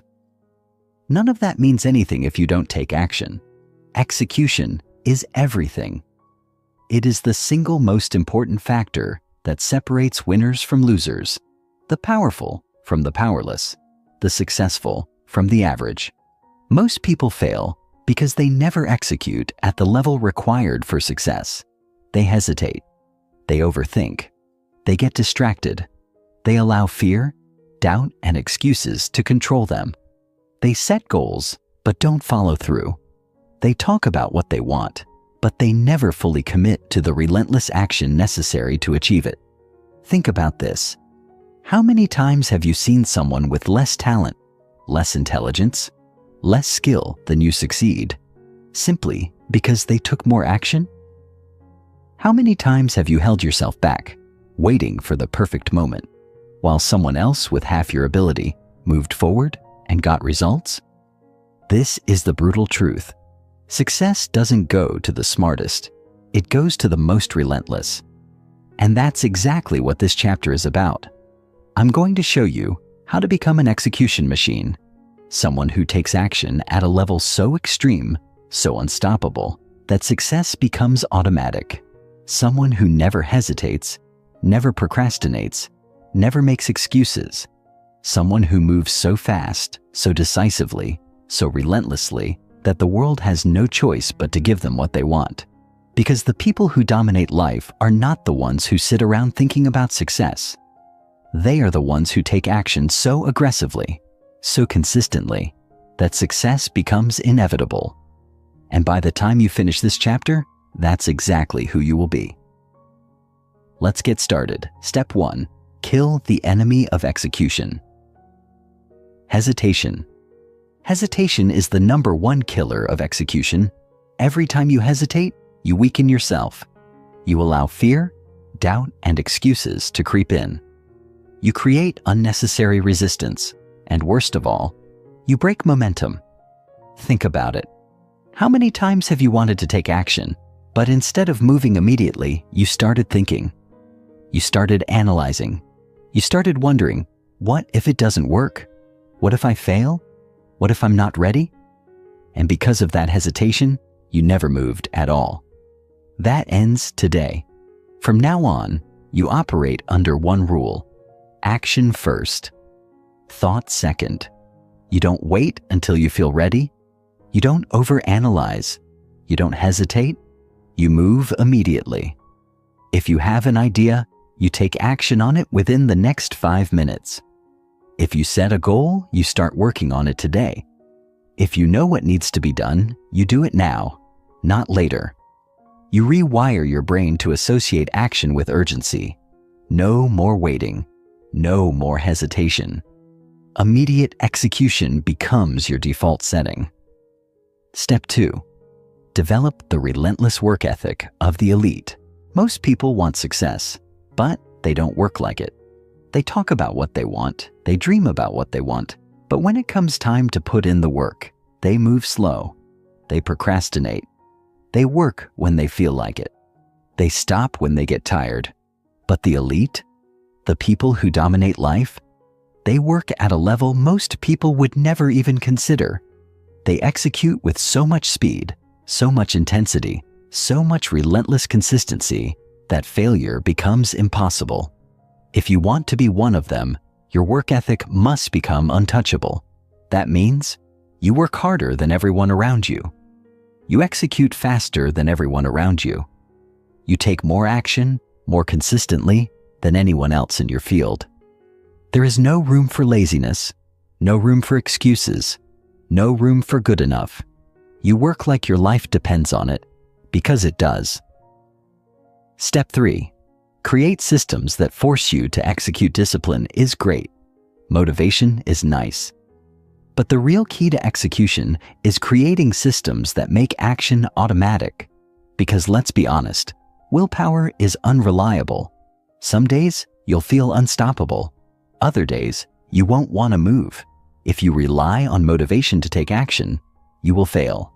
None of that means anything if you don't take action. Execution is everything. It is the single most important factor that separates winners from losers, the powerful from the powerless, the successful from the average. Most people fail because they never execute at the level required for success. They hesitate. They overthink. They get distracted. They allow fear, doubt, and excuses to control them. They set goals, but don't follow through. They talk about what they want, but they never fully commit to the relentless action necessary to achieve it. Think about this. How many times have you seen someone with less talent, less intelligence, less skill than you succeed, simply because they took more action? How many times have you held yourself back, waiting for the perfect moment, while someone else with half your ability moved forward and got results? This is the brutal truth. Success doesn't go to the smartest. It goes to the most relentless. And that's exactly what this chapter is about. I'm going to show you how to become an execution machine, someone who takes action at a level so extreme, so unstoppable, that success becomes automatic. Someone who never hesitates, never procrastinates, never makes excuses. Someone who moves so fast, so decisively, so relentlessly, that the world has no choice but to give them what they want. Because the people who dominate life are not the ones who sit around thinking about success. They are the ones who take action so aggressively, so consistently, that success becomes inevitable. And by the time you finish this chapter, that's exactly who you will be. Let's get started. Step 1. Kill the enemy of execution. Hesitation. Hesitation is the #1 killer of execution. Every time you hesitate, you weaken yourself. You allow fear, doubt, and excuses to creep in. You create unnecessary resistance, and worst of all, you break momentum. Think about it. How many times have you wanted to take action, but instead of moving immediately, you started thinking? You started analyzing. You started wondering, what if it doesn't work? What if I fail? What if I'm not ready? And because of that hesitation, you never moved at all. That ends today. From now on, you operate under one rule: action first, thought second. You don't wait until you feel ready. You don't overanalyze. You don't hesitate. You move immediately. If you have an idea, you take action on it within the next 5 minutes. If you set a goal, you start working on it today. If you know what needs to be done, you do it now, not later. You rewire your brain to associate action with urgency. No more waiting. No more hesitation. Immediate execution becomes your default setting. Step 2. Develop the relentless work ethic of the elite. Most people want success, but they don't work like it. They talk about what they want, they dream about what they want, but when it comes time to put in the work, they move slow. They procrastinate. They work when they feel like it. They stop when they get tired. But the elite, the people who dominate life, they work at a level most people would never even consider. They execute with so much speed, so much intensity, so much relentless consistency that failure becomes impossible. If you want to be one of them, your work ethic must become untouchable. That means you work harder than everyone around you. You execute faster than everyone around you. You take more action, more consistently than anyone else in your field. There is no room for laziness, no room for excuses, no room for good enough. You work like your life depends on it, because it does. Step 3. Create systems that force you to execute. Discipline is great. Motivation is nice. But the real key to execution is creating systems that make action automatic. Because let's be honest, willpower is unreliable. Some days you'll feel unstoppable. Other days you won't want to move. If you rely on motivation to take action, you will fail.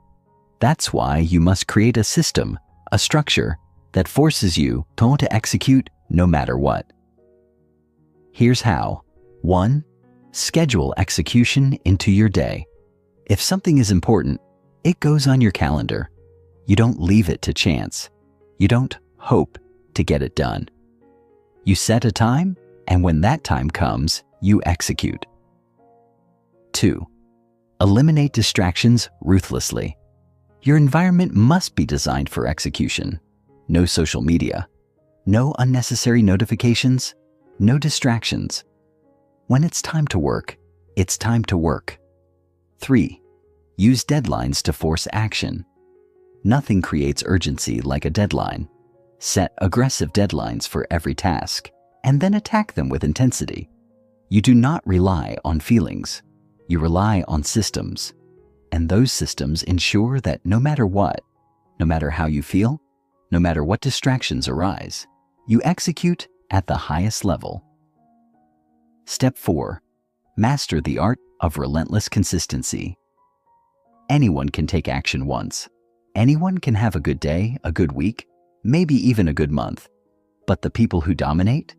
That's why you must create a system, a structure that forces you to execute no matter what. Here's how. 1. Schedule execution into your day. If something is important, it goes on your calendar. You don't leave it to chance. You don't hope to get it done. You set a time, and when that time comes, you execute. 2. Eliminate distractions ruthlessly. Your environment must be designed for execution. No social media. No unnecessary notifications. No distractions. When it's time to work, it's time to work. 3. Use deadlines to force action. Nothing creates urgency like a deadline. Set aggressive deadlines for every task, and then attack them with intensity. You do not rely on feelings. You rely on systems. And those systems ensure that no matter what, no matter how you feel, no matter what distractions arise, you execute at the highest level. Step 4. Master the art of relentless consistency. Anyone can take action once. Anyone can have a good day, a good week, maybe even a good month. But the people who dominate,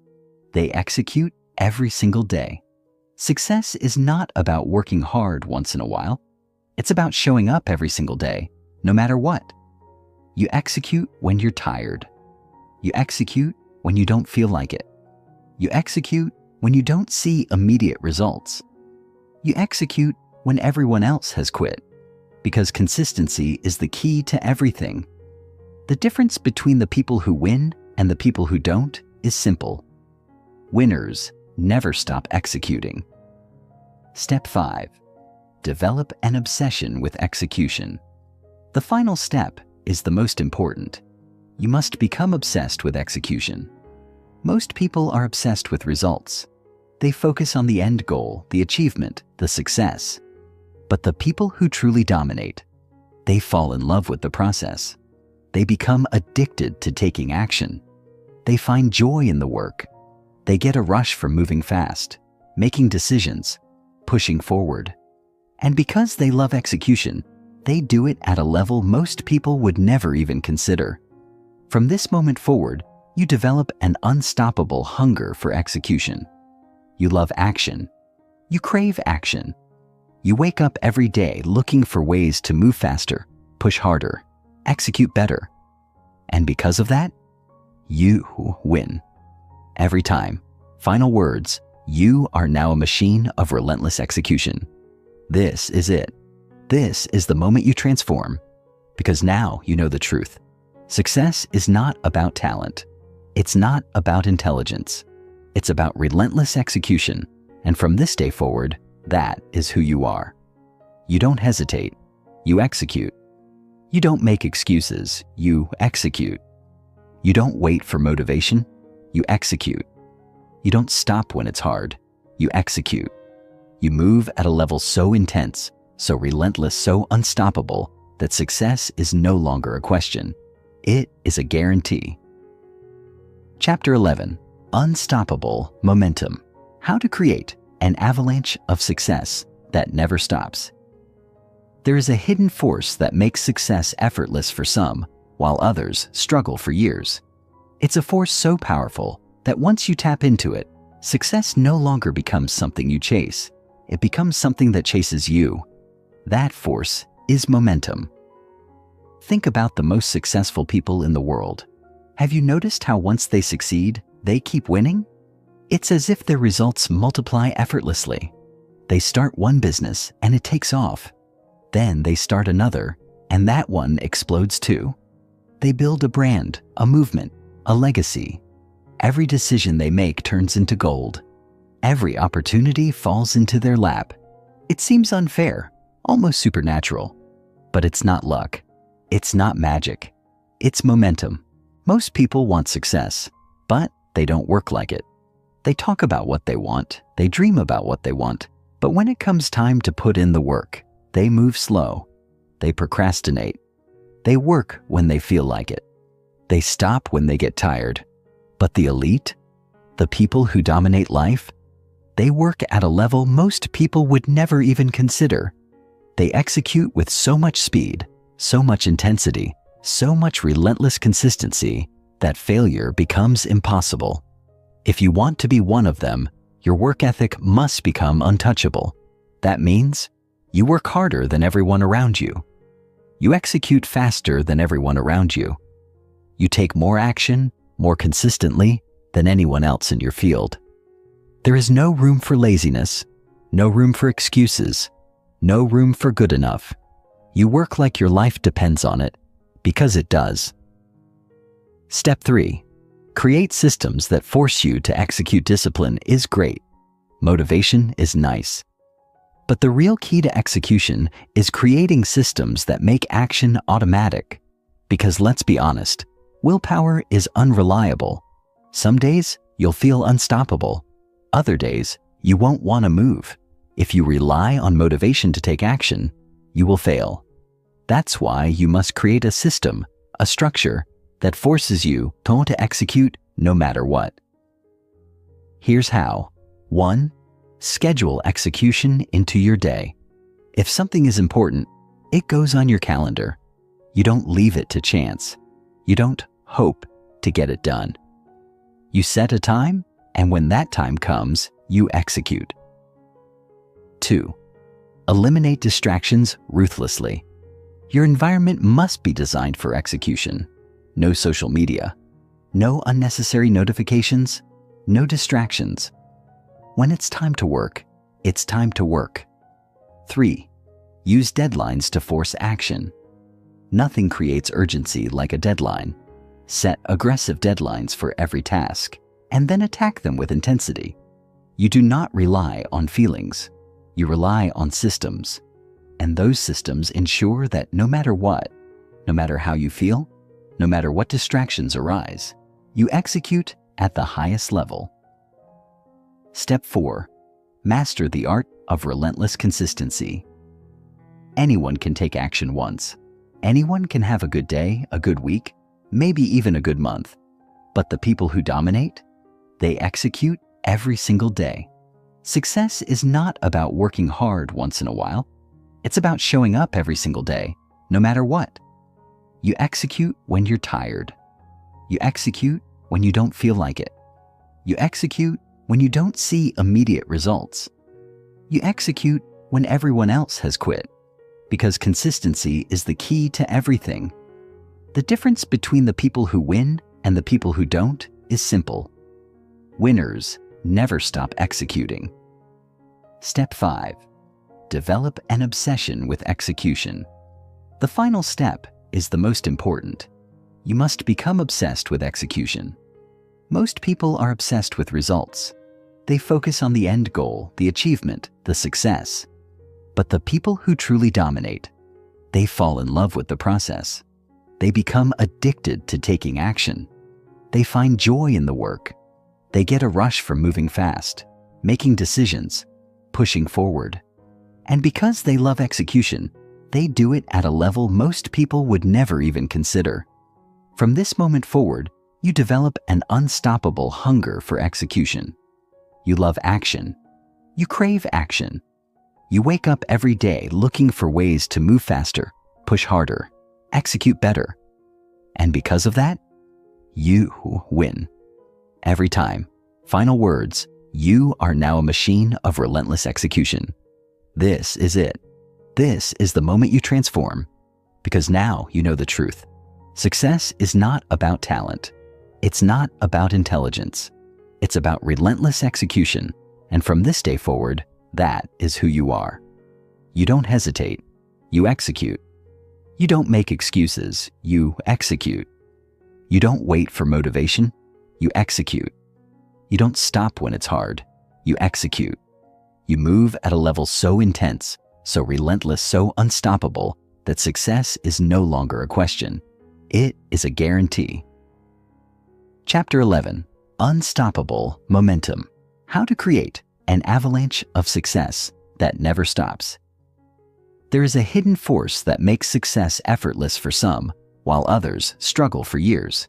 they execute every single day. Success is not about working hard once in a while. It's about showing up every single day, no matter what. You execute when you're tired. You execute when you don't feel like it. You execute when you don't see immediate results. You execute when everyone else has quit, because consistency is the key to everything. The difference between the people who win and the people who don't is simple. Winners never stop executing. Step 5. Develop an obsession with execution. The final step is the most important. You must become obsessed with execution. Most people are obsessed with results. They focus on the end goal, the achievement, the success. But the people who truly dominate, they fall in love with the process. They become addicted to taking action. They find joy in the work. They get a rush from moving fast, making decisions, pushing forward. And because they love execution, they do it at a level most people would never even consider. From this moment forward, you develop an unstoppable hunger for execution. You love action. You crave action. You wake up every day looking for ways to move faster, push harder, execute better. And because of that, you win. Every time. Final words, you are now a machine of relentless execution. This is it. This is the moment you transform. because now you know the truth. Success is not about talent. It's not about intelligence. It's about relentless execution, and from this day forward, that is who you are. You don't hesitate, you execute. You don't make excuses, you execute. You don't wait for motivation, you execute. You don't stop when it's hard, you execute. You move at a level so intense, so relentless, so unstoppable, that success is no longer a question. It is a guarantee. Chapter 11, Unstoppable Momentum. How to create an avalanche of success that never stops. There is a hidden force that makes success effortless for some, while others struggle for years. It's a force so powerful that once you tap into it, success no longer becomes something you chase. It becomes something that chases you. That force is momentum. Think about the most successful people in the world. Have you noticed how once they succeed, they keep winning? It's as if their results multiply effortlessly. They start one business and it takes off. Then they start another, and that one explodes too. They build a brand, a movement, a legacy. Every decision they make turns into gold. Every opportunity falls into their lap. It seems unfair, almost supernatural. But it's not luck. It's not magic. It's momentum. Most people want success, but they don't work like it. They talk about what they want, they dream about what they want, but when it comes time to put in the work, they move slow. They procrastinate. They work when they feel like it. They stop when they get tired. But the elite, the people who dominate life, they work at a level most people would never even consider. They execute with so much speed, so much intensity, so much relentless consistency that failure becomes impossible. If you want to be one of them, your work ethic must become untouchable. That means you work harder than everyone around you. You execute faster than everyone around you. You take more action, more consistently than anyone else in your field. There is no room for laziness, no room for excuses, no room for good enough. You work like your life depends on it, because it does. Step 3. Create systems that force you to execute. Discipline is great. Motivation is nice. But the real key to execution is creating systems that make action automatic. Because let's be honest, willpower is unreliable. Some days you'll feel unstoppable. Other days you won't want to move. If you rely on motivation to take action, you will fail. That's why you must create a system, a structure that forces you to execute no matter what. Here's how. 1. Schedule execution into your day. If something is important, it goes on your calendar. You don't leave it to chance. You don't hope to get it done. You set a time, and when that time comes, you execute. 2. Eliminate distractions ruthlessly. Your environment must be designed for execution. No social media. No unnecessary notifications. No distractions. When it's time to work, it's time to work. 3. Use deadlines to force action. Nothing creates urgency like a deadline. Set aggressive deadlines for every task, and then attack them with intensity. You do not rely on feelings. You rely on systems. And those systems ensure that no matter what, no matter how you feel, no matter what distractions arise, you execute at the highest level. Step 4. Master the art of relentless consistency. Anyone can take action once. Anyone can have a good day, a good week, maybe even a good month. But the people who dominate, they execute every single day. Success is not about working hard once in a while. It's about showing up every single day, no matter what. You execute when you're tired. You execute when you don't feel like it. You execute when you don't see immediate results. You execute when everyone else has quit, because consistency is the key to everything. The difference between the people who win and the people who don't is simple. Winners never stop executing. Step 5. Develop an obsession with execution. The final step is the most important. You must become obsessed with execution. Most people are obsessed with results. They focus on the end goal, the achievement, the success. But the people who truly dominate, they fall in love with the process. They become addicted to taking action. They find joy in the work. They get a rush from moving fast, making decisions, pushing forward. And because they love execution, they do it at a level most people would never even consider. From this moment forward, you develop an unstoppable hunger for execution. You love action. You crave action. You wake up every day looking for ways to move faster, push harder, execute better. And because of that, you win. Every time. Final words, you are now a machine of relentless execution. This is it. This is the moment you transform, because now you know the truth. Success is not about talent. It's not about intelligence. It's about relentless execution. And from this day forward, that is who you are. You don't hesitate. You execute. You don't make excuses. You execute. You don't wait for motivation. You execute. You don't stop when it's hard. You execute. You move at a level so intense, so relentless, so unstoppable that success is no longer a question. It is a guarantee. Chapter 11. Unstoppable Momentum. How to create an avalanche of success that never stops. There is a hidden force that makes success effortless for some, while others struggle for years.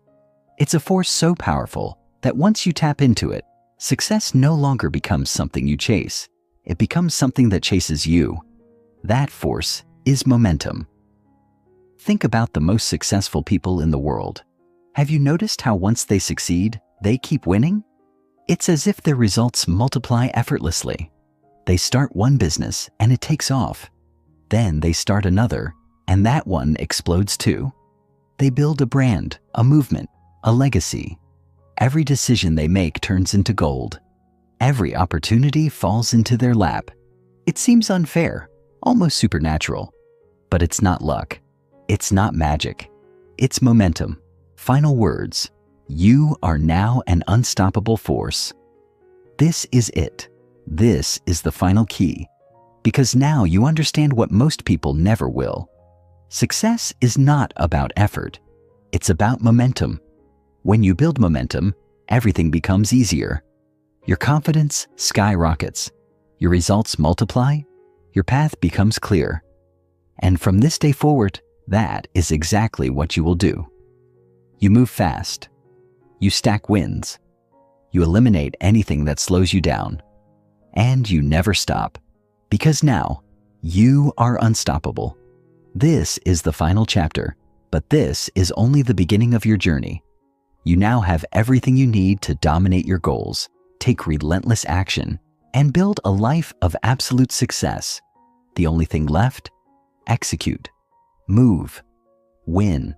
It's a force so powerful that once you tap into it, success no longer becomes something you chase. It becomes something that chases you. That force is momentum. Think about the most successful people in the world. Have you noticed how once they succeed, they keep winning? It's as if their results multiply effortlessly. They start one business and it takes off. Then they start another, and that one explodes too. They build a brand, a movement, a legacy. Every decision they make turns into gold. Every opportunity falls into their lap. It seems unfair, almost supernatural. But it's not luck. It's not magic. It's momentum. Final words. You are now an unstoppable force. This is it. This is the final key. Because now you understand what most people never will. Success is not about effort. It's about momentum. When you build momentum, everything becomes easier. Your confidence skyrockets. Your results multiply. Your path becomes clear. And from this day forward, that is exactly what you will do. You move fast. You stack wins. You eliminate anything that slows you down. And you never stop. Because now, you are unstoppable. This is the final chapter, but this is only the beginning of your journey. You now have everything you need to dominate your goals, take relentless action, and build a life of absolute success. The only thing left? Execute. Move. Win.